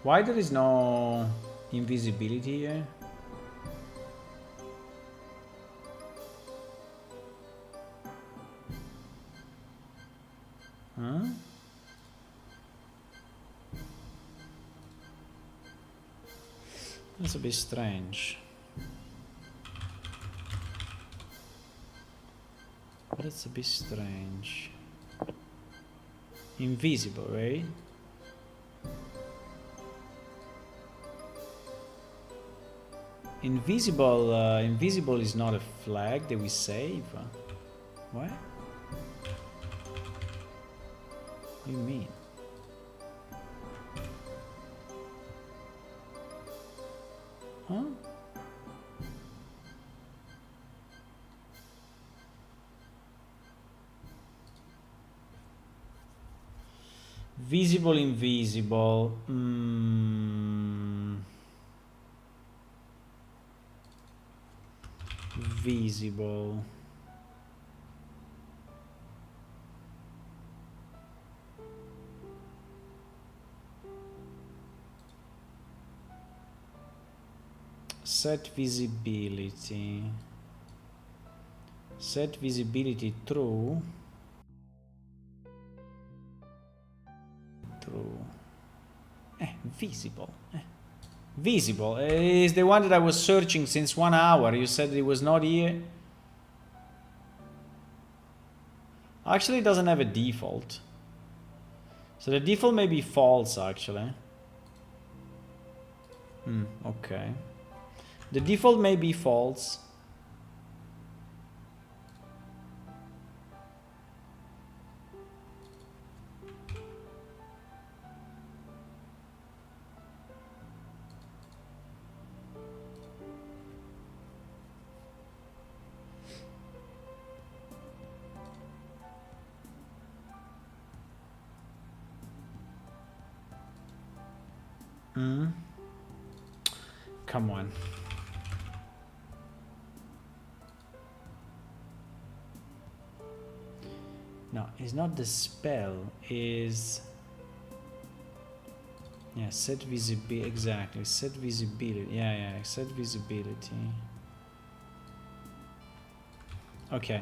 Why there is no invisibility here? Huh? That's a bit strange. But it's a bit strange. Invisible, right? Invisible is not a flag that we save. What? What do you mean? Huh? Visible, invisible. Visible. Set visibility. Set visibility true. True. Visible. Visible is the one that I was searching since 1 hour. You said it was not here. Actually, it doesn't have a default. So the default may be false, actually. Okay. The default may be false. Come on. No, it's not the spell, is... Yeah, set visibility, exactly, set visibility, yeah, set visibility. Okay,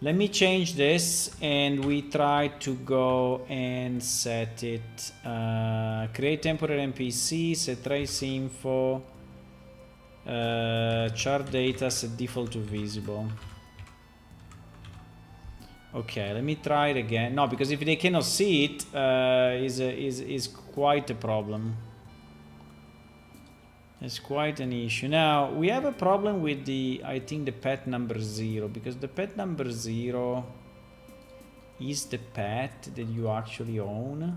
let me change this and we try to go and set it, create temporary NPC, set trace info, chart data, set default to visible. Okay, let me try it again. No, because if they cannot see it, is quite a problem. It's quite an issue. Now, we have a problem with the, I think, the pet number 0, because the pet number 0 is the pet that you actually own.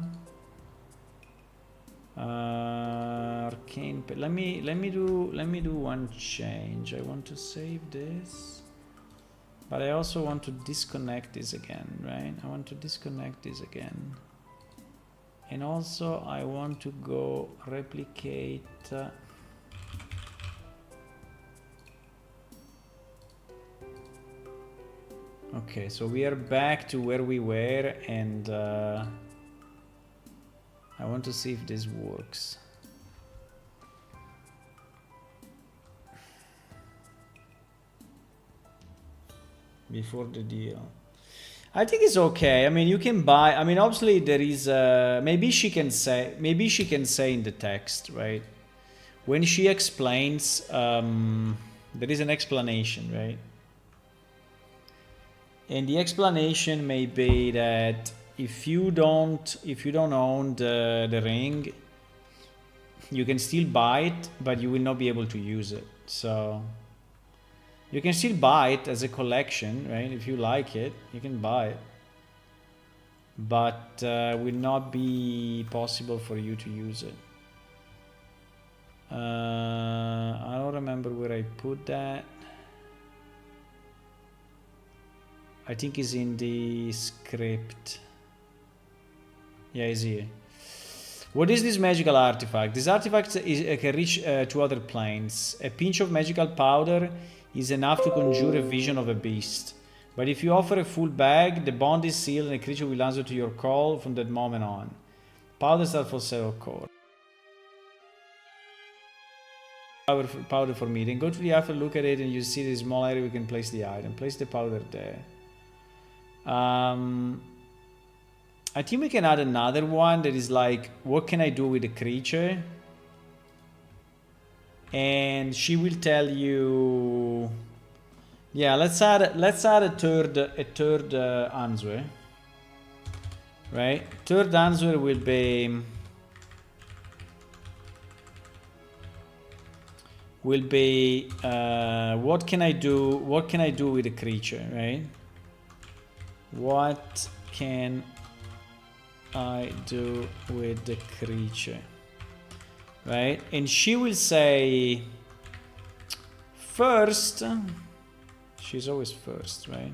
Arcane pet. Let me do one change. I want to save this. But I also want to disconnect this again, right? I want to disconnect this again. And also I want to go replicate. Okay, so we are back to where we were, and I want to see if this works. before the deal. I think it's okay. I mean, you can buy. I mean, obviously there is. Maybe she can say. Maybe she can say in the text, right? When she explains, there is an explanation, right? And the explanation may be that if you don't own the ring, you can still buy it, but you will not be able to use it. So you can still buy it as a collection, right? If you like it, you can buy it, but will not be possible for you to use it. I don't remember where I put that. I think it's in the script. Yeah, it's here. What is this magical artifact? This artifact can reach to other planes. A pinch of magical powder is enough to conjure a vision of a beast. But if you offer a full bag, the bond is sealed and a creature will answer to your call from that moment on. Powders are for sale, of course. Powder for me. Then go to the alpha, look at it, and you see the small area we can place the item. Place the powder there. I think we can add another one that is like, what can I do with the creature? And she will tell you. Yeah, let's add a third answer. Right? Third answer will be what can I do with the creature, right? What can I do with the creature, right? And she will say first, she's always first, right?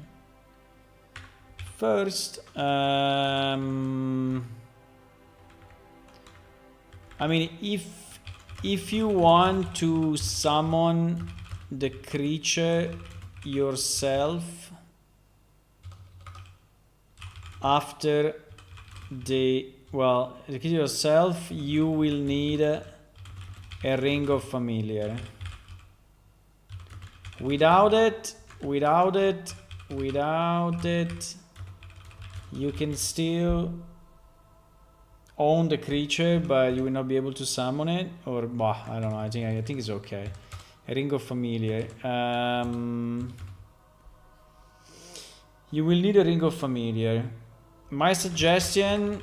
First, I mean, if you want to summon the creature yourself after the creature yourself, you will need a ring of familiar. Without it, you can still own the creature, but you will not be able to summon it. Or I don't know. I think it's okay. A ring of familiar. You will need a ring of familiar. My suggestion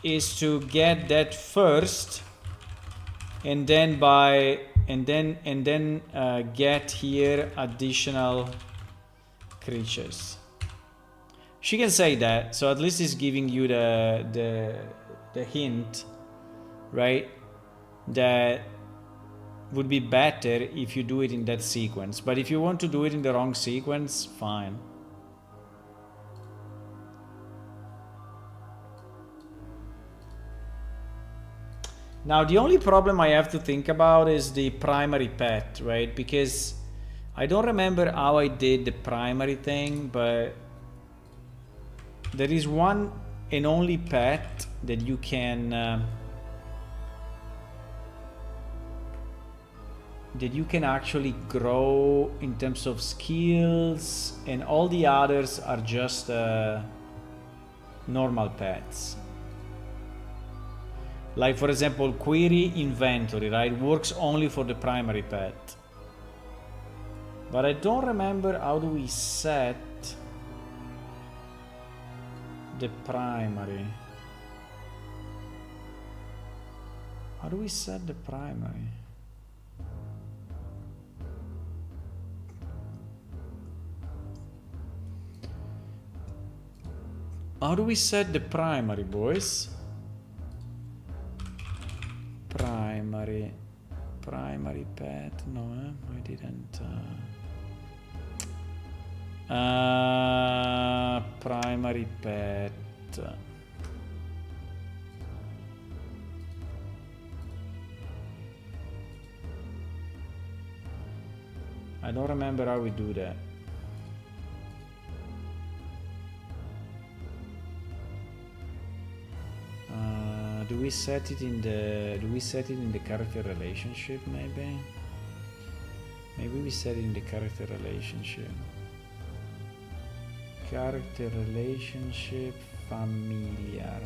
is to get that first, and then get here additional creatures. She can say that, so at least it's giving you the hint, right? That would be better if you do it in that sequence. But if you want to do it in the wrong sequence, fine. Now, the only problem I have to think about is the primary pet, right? Because I don't remember how I did the primary thing, but there is one and only pet that you can actually grow in terms of skills, and all the others are just normal pets. Like, for example, query inventory, right? Works only for the primary pet. But I don't remember how do we set the primary. How do we set the primary? How do we set the primary, boys? Primary pet, no, I didn't. Primary pet. I don't remember how we do that. Do we set it in the character relationship? Maybe we set it in the character relationship. Character, relationship, familiar.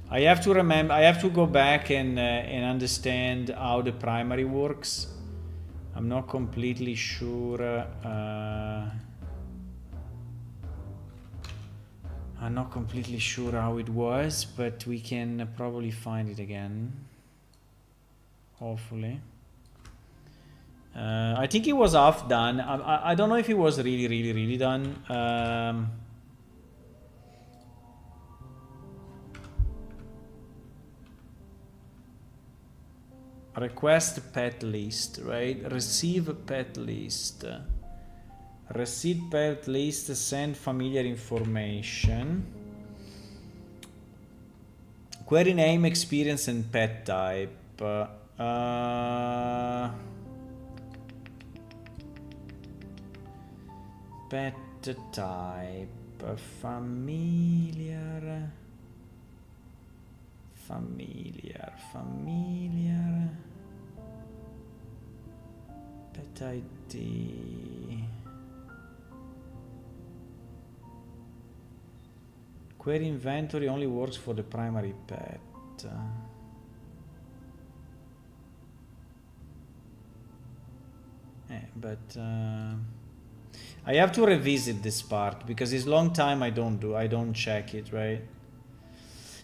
I have to remember. I have to go back and understand how the primary works. I'm not completely sure. I'm not completely sure how it was, but we can probably find it again. Hopefully. I think it was half done. I don't know if it was really done. Request pet list, right? Receive pet list. Receive pet list, send familiar information. Query name, experience, and pet type. Pet type, familiar. Pet ID. Query inventory only works for the primary pet. But I have to revisit this part because it's long time I don't check it, right?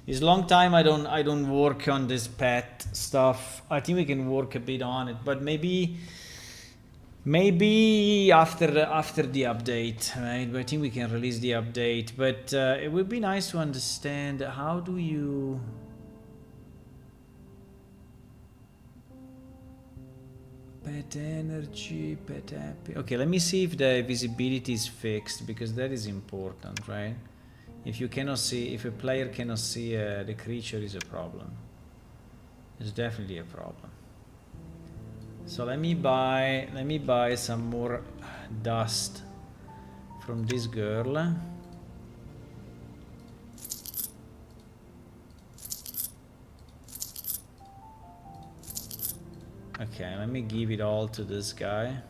It's long time I don't work on this pet stuff. I think we can work a bit on it, but maybe after the update, right? But I think we can release the update. But it would be nice to understand how do you pet energy, pet happy. Okay, let me see if the visibility is fixed because that is important, right? If you cannot see, if a player cannot see the creature, is a problem. It's definitely a problem. So let me buy some more dust from this girl. Okay, let me give it all to this guy.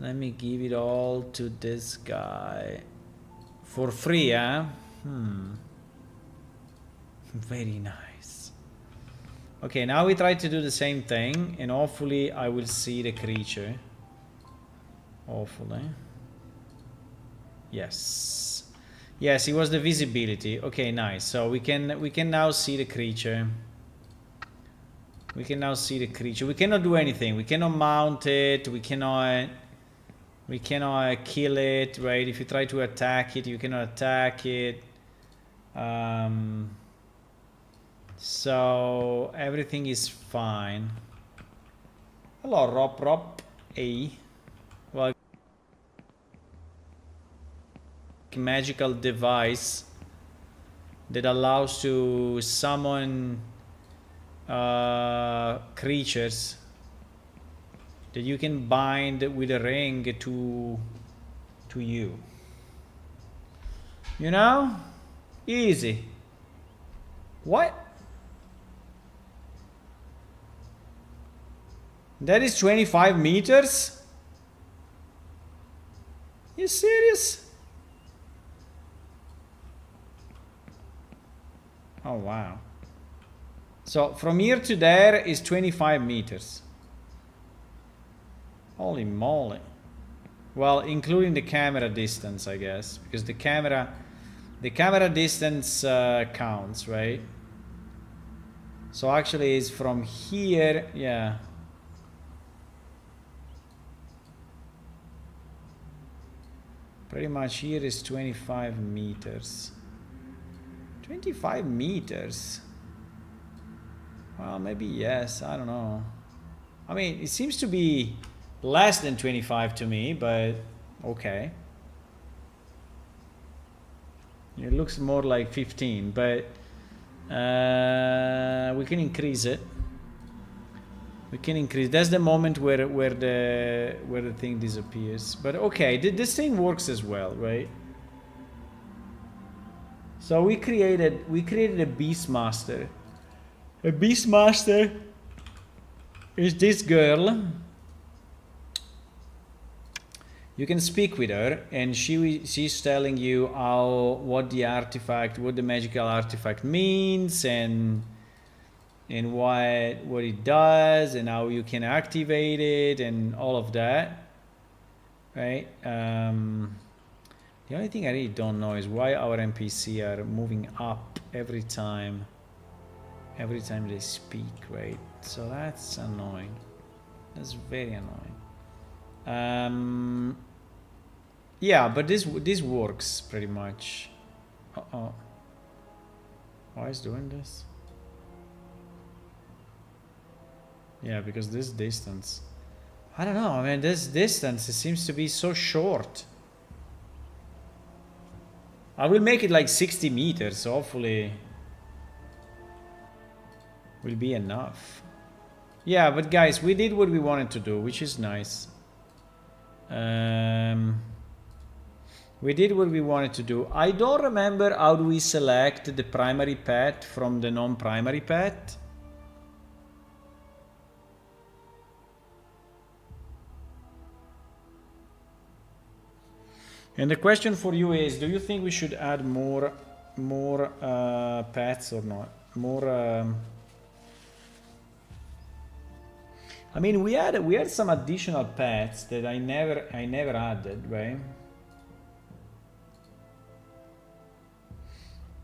Let me give it all to this guy. For free, huh? Very nice. Okay, now we try to do the same thing, and hopefully I will see the creature. Hopefully. Yes. Yes, it was the visibility. Okay, nice. So we can now see the creature. We can now see the creature. We cannot do anything. We cannot mount it. We cannot kill it, right? If you try to attack it, you cannot attack it. So everything is fine. Hello, Rob A. Well, magical device that allows to summon creatures that you can bind with a ring to you. You know? Easy. What? That is 25 meters? You serious? Oh wow. So from here to there is 25 meters. Holy moly. Well, including the camera distance, I guess, because the camera distance counts, right? So actually it's from here, yeah. Pretty much here is 25 meters. 25 meters? Well, maybe yes, I don't know. I mean, it seems to be less than 25 to me, but okay. It looks more like 15, but We can increase it. We can increase. That's the moment where the thing disappears. But okay, this thing works as well, right? So we created a Beastmaster. A Beastmaster is this girl. You can speak with her, and she's telling you what the magical artifact means, and what it does, and how you can activate it, and all of that, right? The only thing I really don't know is why our NPC are moving up every time they speak, right? So that's annoying. That's very annoying. Yeah, but this works pretty much. Why is doing this? Yeah, because this distance, I don't know. I mean, this distance, it seems to be so short. I will make it like 60 meters, so hopefully will be enough. Yeah, but guys, we did what we wanted to do, which is nice. We did what we wanted to do. I don't remember how do we select the primary pet from the non-primary pet. And the question for you is, do you think we should add more pets or not? I mean, we had some additional pets that I never added, right?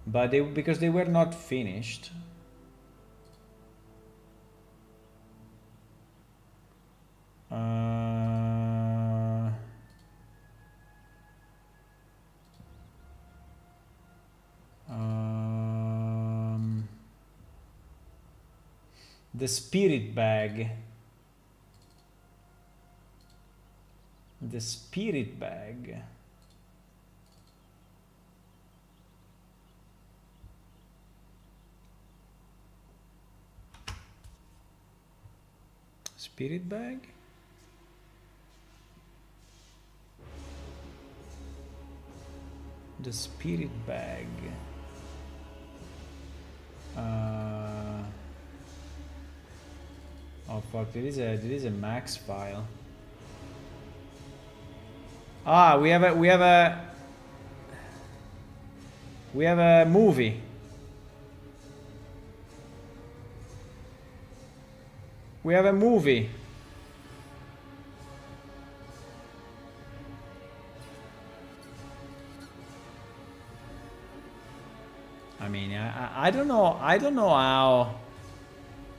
But because they were not finished. The spirit bag. The spirit bag. Spirit bag? The spirit bag. Oh fuck, there is a max file. Ah, we have a movie. We have a movie. I mean, I don't know how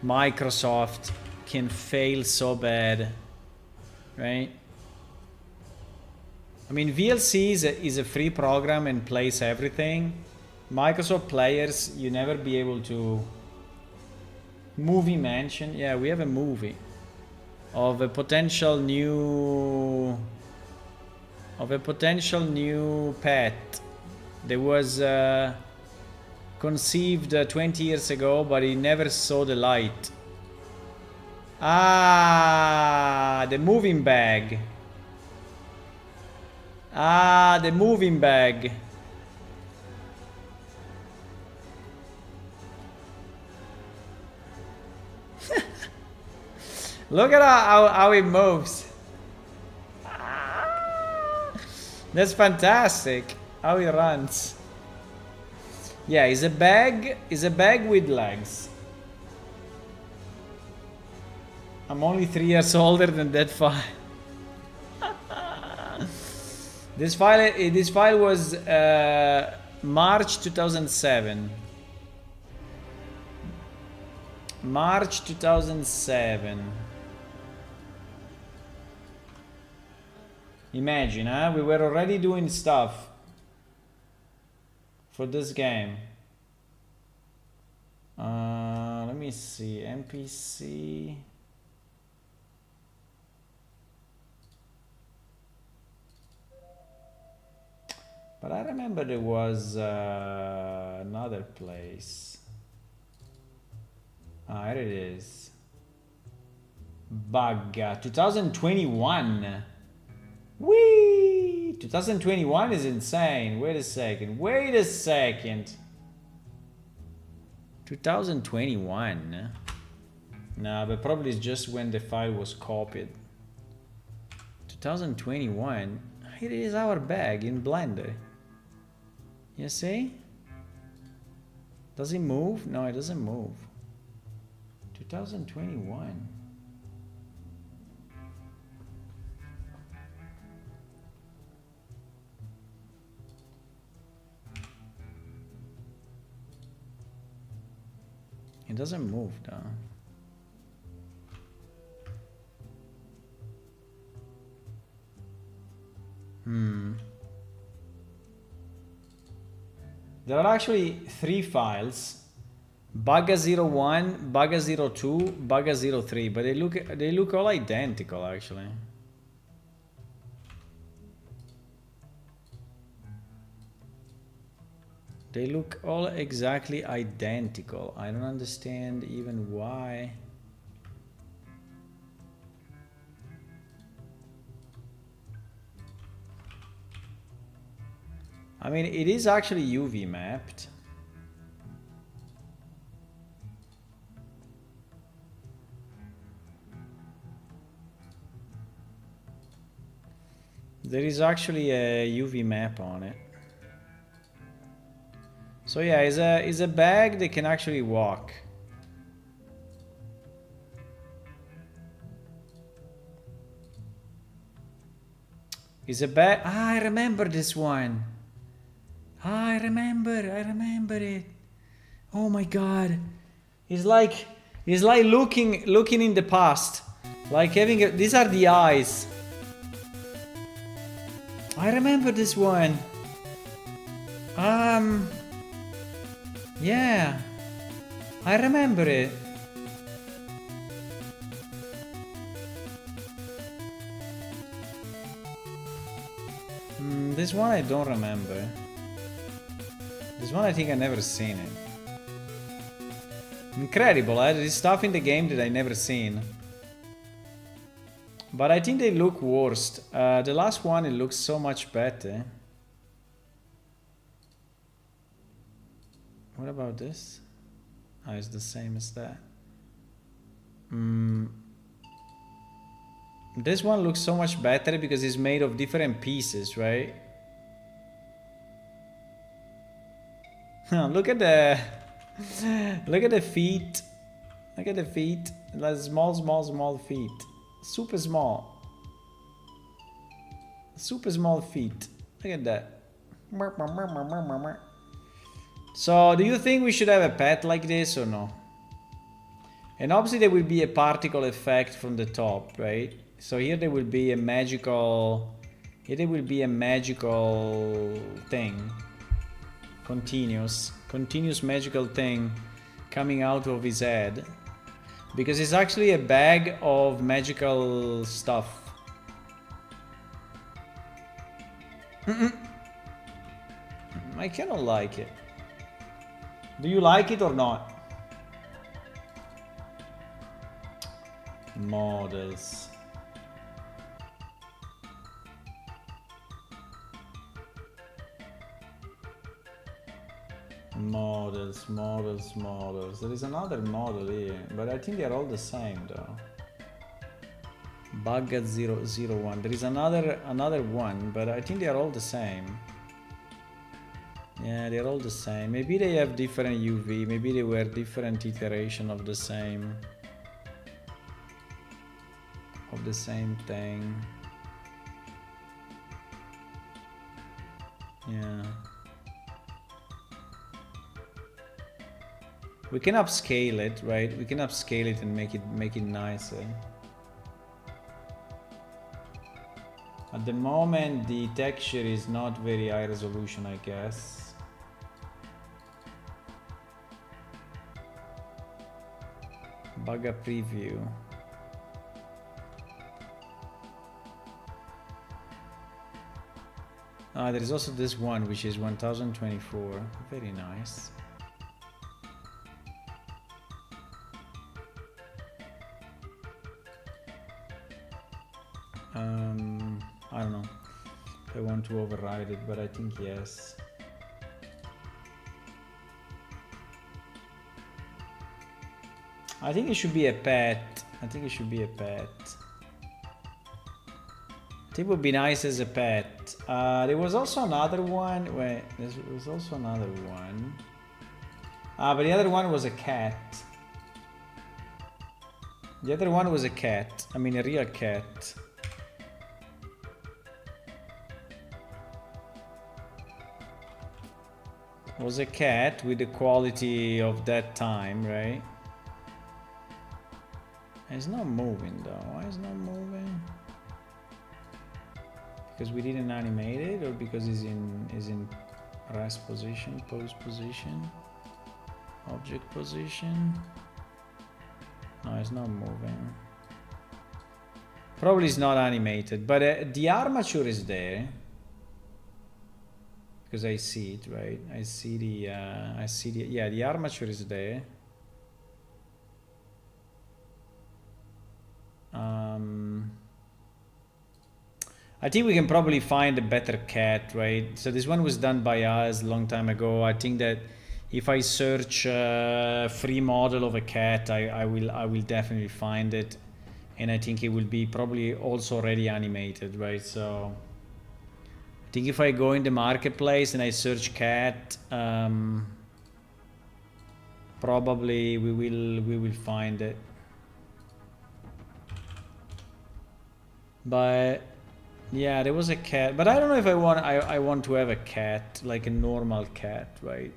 Microsoft can fail so bad, right? I mean, VLC is a free program and plays everything. Microsoft players, you never be able to. Movie mention, yeah, we have a movie of a potential new pet that was conceived 20 years ago, but he never saw the light. Ah, the moving bag. Ah, the moving bag. Look at how it moves. That's fantastic. How it runs. Yeah, it's a bag with legs. I'm only 3 years older than that file. This file was March 2007. March 2007. Imagine, huh? We were already doing stuff for this game. Let me see. NPC. But I remember there was another place. Ah, here it is. Bug 2021. Whee! 2021 is insane. Wait a second. 2021. Nah, but probably it's just when the file was copied. 2021. Here is our bag in Blender. You see? Does it move? No, it doesn't move. 2021. It doesn't move though. There are actually 3 files: Bugga01, Bugga02, Bugga03, but they look all identical actually. They look all exactly identical. I don't understand even why. I mean, it is actually UV mapped. There is actually a UV map on it. So yeah, it's a bag that can actually walk. It's a bag. Ah, I remember this one. Ah, I remember it. Oh my god. It's like looking in the past. Like having these are the eyes. I remember this one. Yeah. I remember it. This one I don't remember. This one I think I never seen it. Incredible, there's stuff in the game that I never seen. But I think they look worst. The last one, it looks so much better. What about this? Oh, it's the same as that. This one looks so much better because it's made of different pieces, right? Look at the feet. Look at the feet. Like small feet. Super small. Super small feet. Look at that. So, do you think we should have a pet like this or no? And obviously there will be a particle effect from the top, right? So here there will be a magical... Here there will be a magical thing. Continuous magical thing coming out of his head. Because it's actually a bag of magical stuff. I cannot like it. Do you like it or not? Models. Models. There is another model here, but I think they are all the same though. Bugga 001. There is another one, but I think they are all the same. Yeah, they're all the same. Maybe they have different UV. Maybe they were different iteration of the same thing. Yeah. We can upscale it, right? We can upscale it and make it nicer. At the moment, the texture is not very high resolution, I guess. Bugga preview. Ah, there is also this one, which is 1024. Very nice. I don't know if I want to override it, but I think yes. I think it should be a pet. I think it should be a pet. I think it would be nice as a pet. There was also another one. Wait, there was also another one. But the other one was a cat. The other one was a cat. I mean, a real cat. It was a cat with the quality of that time, right? It's not moving though. Why is it not moving? Because we didn't animate it, or because it's in rest position, pose position, object position? No, it's not moving. Probably it's not animated, but the armature is there. Because I see it, right? I see the, yeah, the armature is there. I think we can probably find a better cat, right? So this one was done by us a long time ago. I think that if I search free model of a cat, I will definitely find it, and I think it will be probably also already animated, right? So I think if I go in the marketplace and I search cat, probably we will find it. But yeah, there was a cat, but I don't know if I want to have a cat, like a normal cat, right?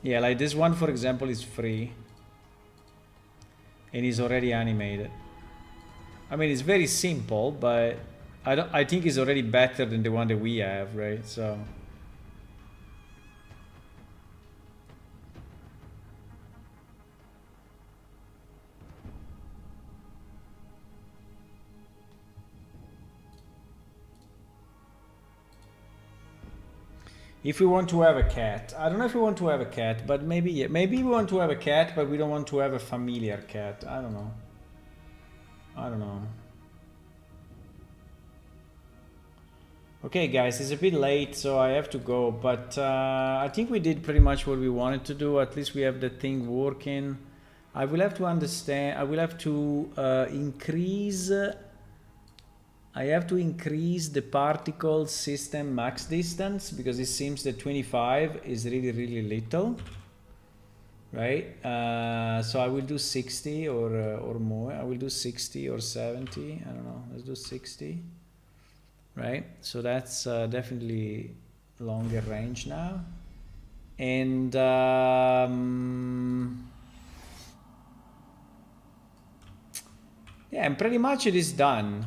Yeah, like this one, for example, is free and is already animated. I mean, it's very simple, but I think it's already better than the one that we have, right? So if we want to have a cat, I don't know if we want to have a cat, but maybe, yeah, maybe we want to have a cat, but we don't want to have a familiar cat. I don't know. I don't know. Okay, guys, it's a bit late, so I have to go, but I think we did pretty much what we wanted to do. At least we have the thing working. I will have to understand, I will have to increase, I have to increase the particle system max distance, because it seems that 25 is really, really little, right? So I will do 60 or more. I will do 60 or 70. I don't know. Let's do 60, right? So that's definitely longer range now. And yeah, and pretty much it is done.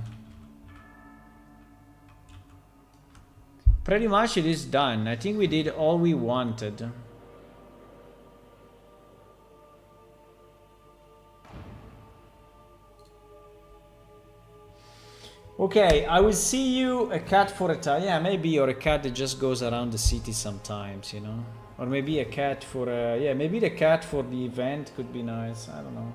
Pretty much it is done. I think we did all we wanted. Okay, I will see you. A cat for a time. Yeah, maybe, or a cat that just goes around the city sometimes, you know? Or maybe a cat for yeah, maybe the cat for the event could be nice. I don't know.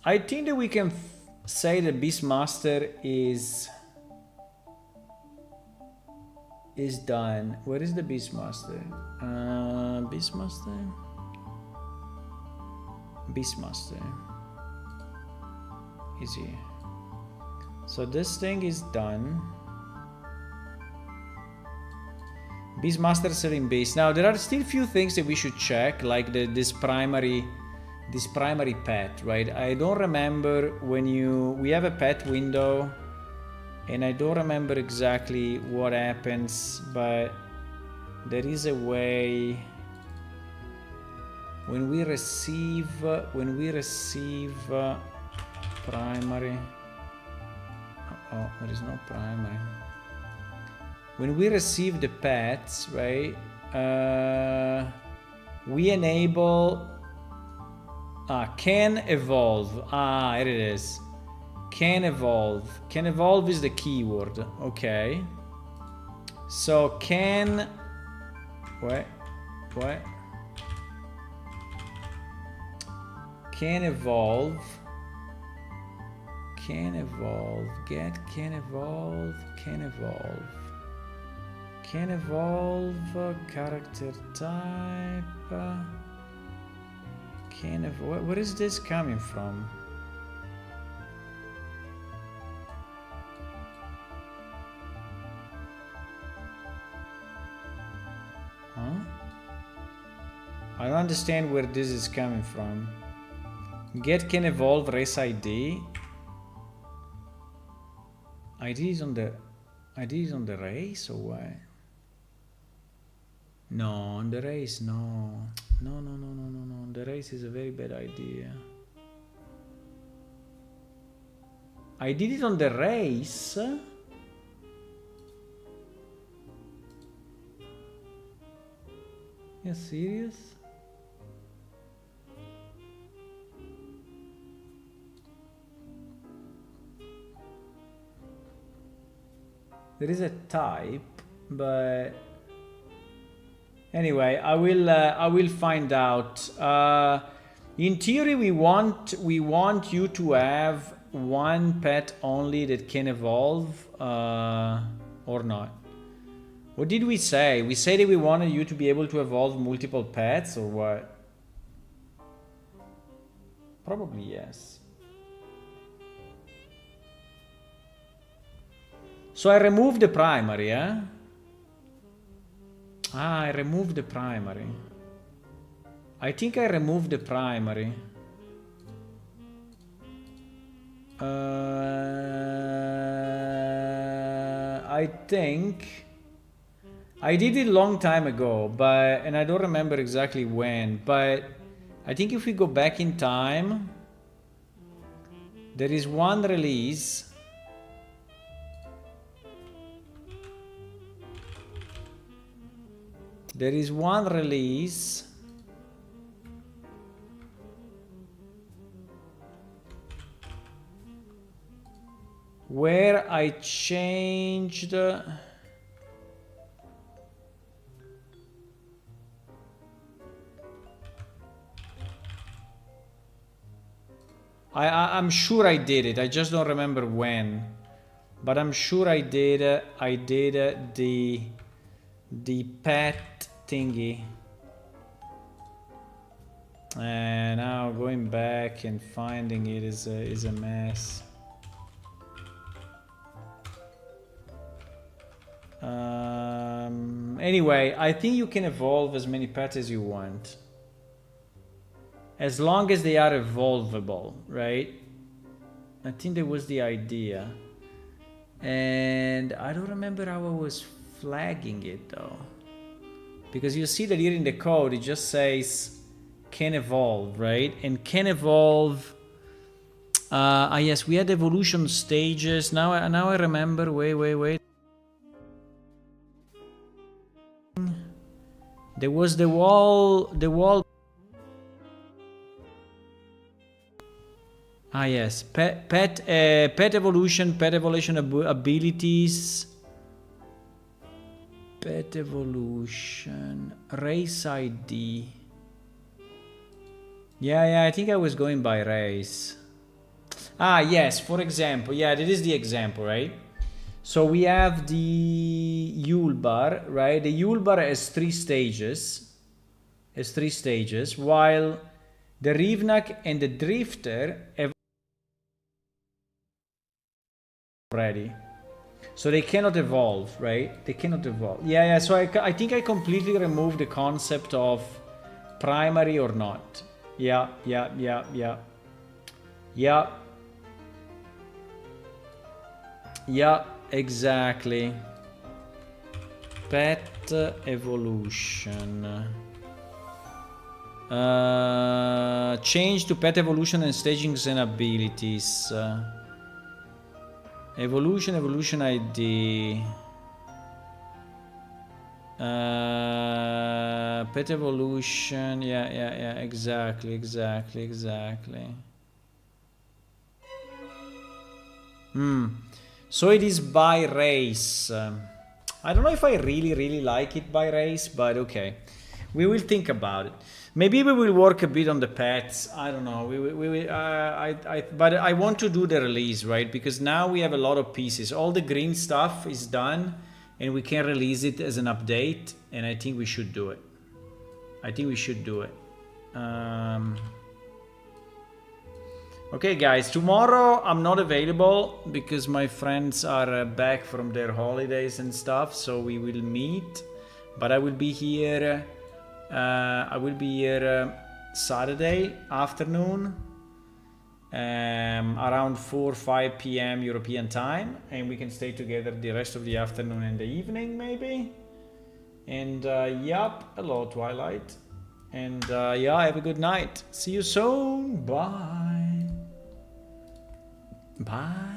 I think that we can say that Beastmaster is done. Where is the Beastmaster? Beastmaster is here. So this thing is done. Beastmaster selling beast. Now there are still few things that we should check, like this primary pet, right? I don't remember when we have a pet window, and I don't remember exactly what happens, but there is a way when we receive primary. Oh, there is no primary. When we receive the pets, right? We enable can evolve. Here it is. Can evolve. Can evolve is the keyword. Okay. So can. What? can evolve. Can evolve. Get can evolve. Can evolve. Can evolve. Character type. Can evolve. Where is this coming from? Huh? I don't understand where this is coming from. Get can evolve race ID. ID is on the race or what? No, on the race, no. No. The race is a very bad idea. I did it on the race. You're serious? There is a type, but anyway, I will find out. In theory, we want you to have one pet only that can evolve, or not. What did we say? We said that we wanted you to be able to evolve multiple pets, or what? Probably yes. So I removed the primary, eh? Ah, I removed the primary. I think I removed the primary. I think I did it a long time ago, and I don't remember exactly when, but I think if we go back in time, there is one release. There is one release where I changed I'm sure I did it. I just don't remember when, but I'm sure I did the pet thingy. And now going back and finding it is a mess. Anyway, I think you can evolve as many pets as you want, as long as they are evolvable, right? I think that was the idea, and I don't remember how I was flagging it though, because you see that here in the code it just says can evolve, right? And can evolve. Yes, we had evolution stages. Now I remember. Wait. There was the wall. Ah yes, pet evolution abilities. Pet evolution, race ID. Yeah, I think I was going by race. Ah, yes, for example, yeah, that is the example, right? So we have the Yulbar, right? The Yulbar has three stages, while the Rivnak and the Drifter have already. So they cannot evolve, right? They cannot evolve. Yeah, so I think I completely removed the concept of primary or not. Yeah. Yeah, exactly. Pet evolution. Change to pet evolution and stagings and abilities. Evolution ID. Pet evolution. Yeah. Exactly. So it is by race. I don't know if I really like it by race, but okay. We will think about it. Maybe we will work a bit on the pets. I don't know. But I want to do the release, right? Because now we have a lot of pieces. All the green stuff is done, and we can release it as an update. And I think we should do it. Okay, guys. Tomorrow I'm not available because my friends are back from their holidays and stuff. So we will meet, but I will be here. Saturday afternoon, around 4-5 p.m. European time, and we can stay together the rest of the afternoon and the evening, maybe. And yup, hello Twilight, and yeah, have a good night. See you soon. Bye. Bye.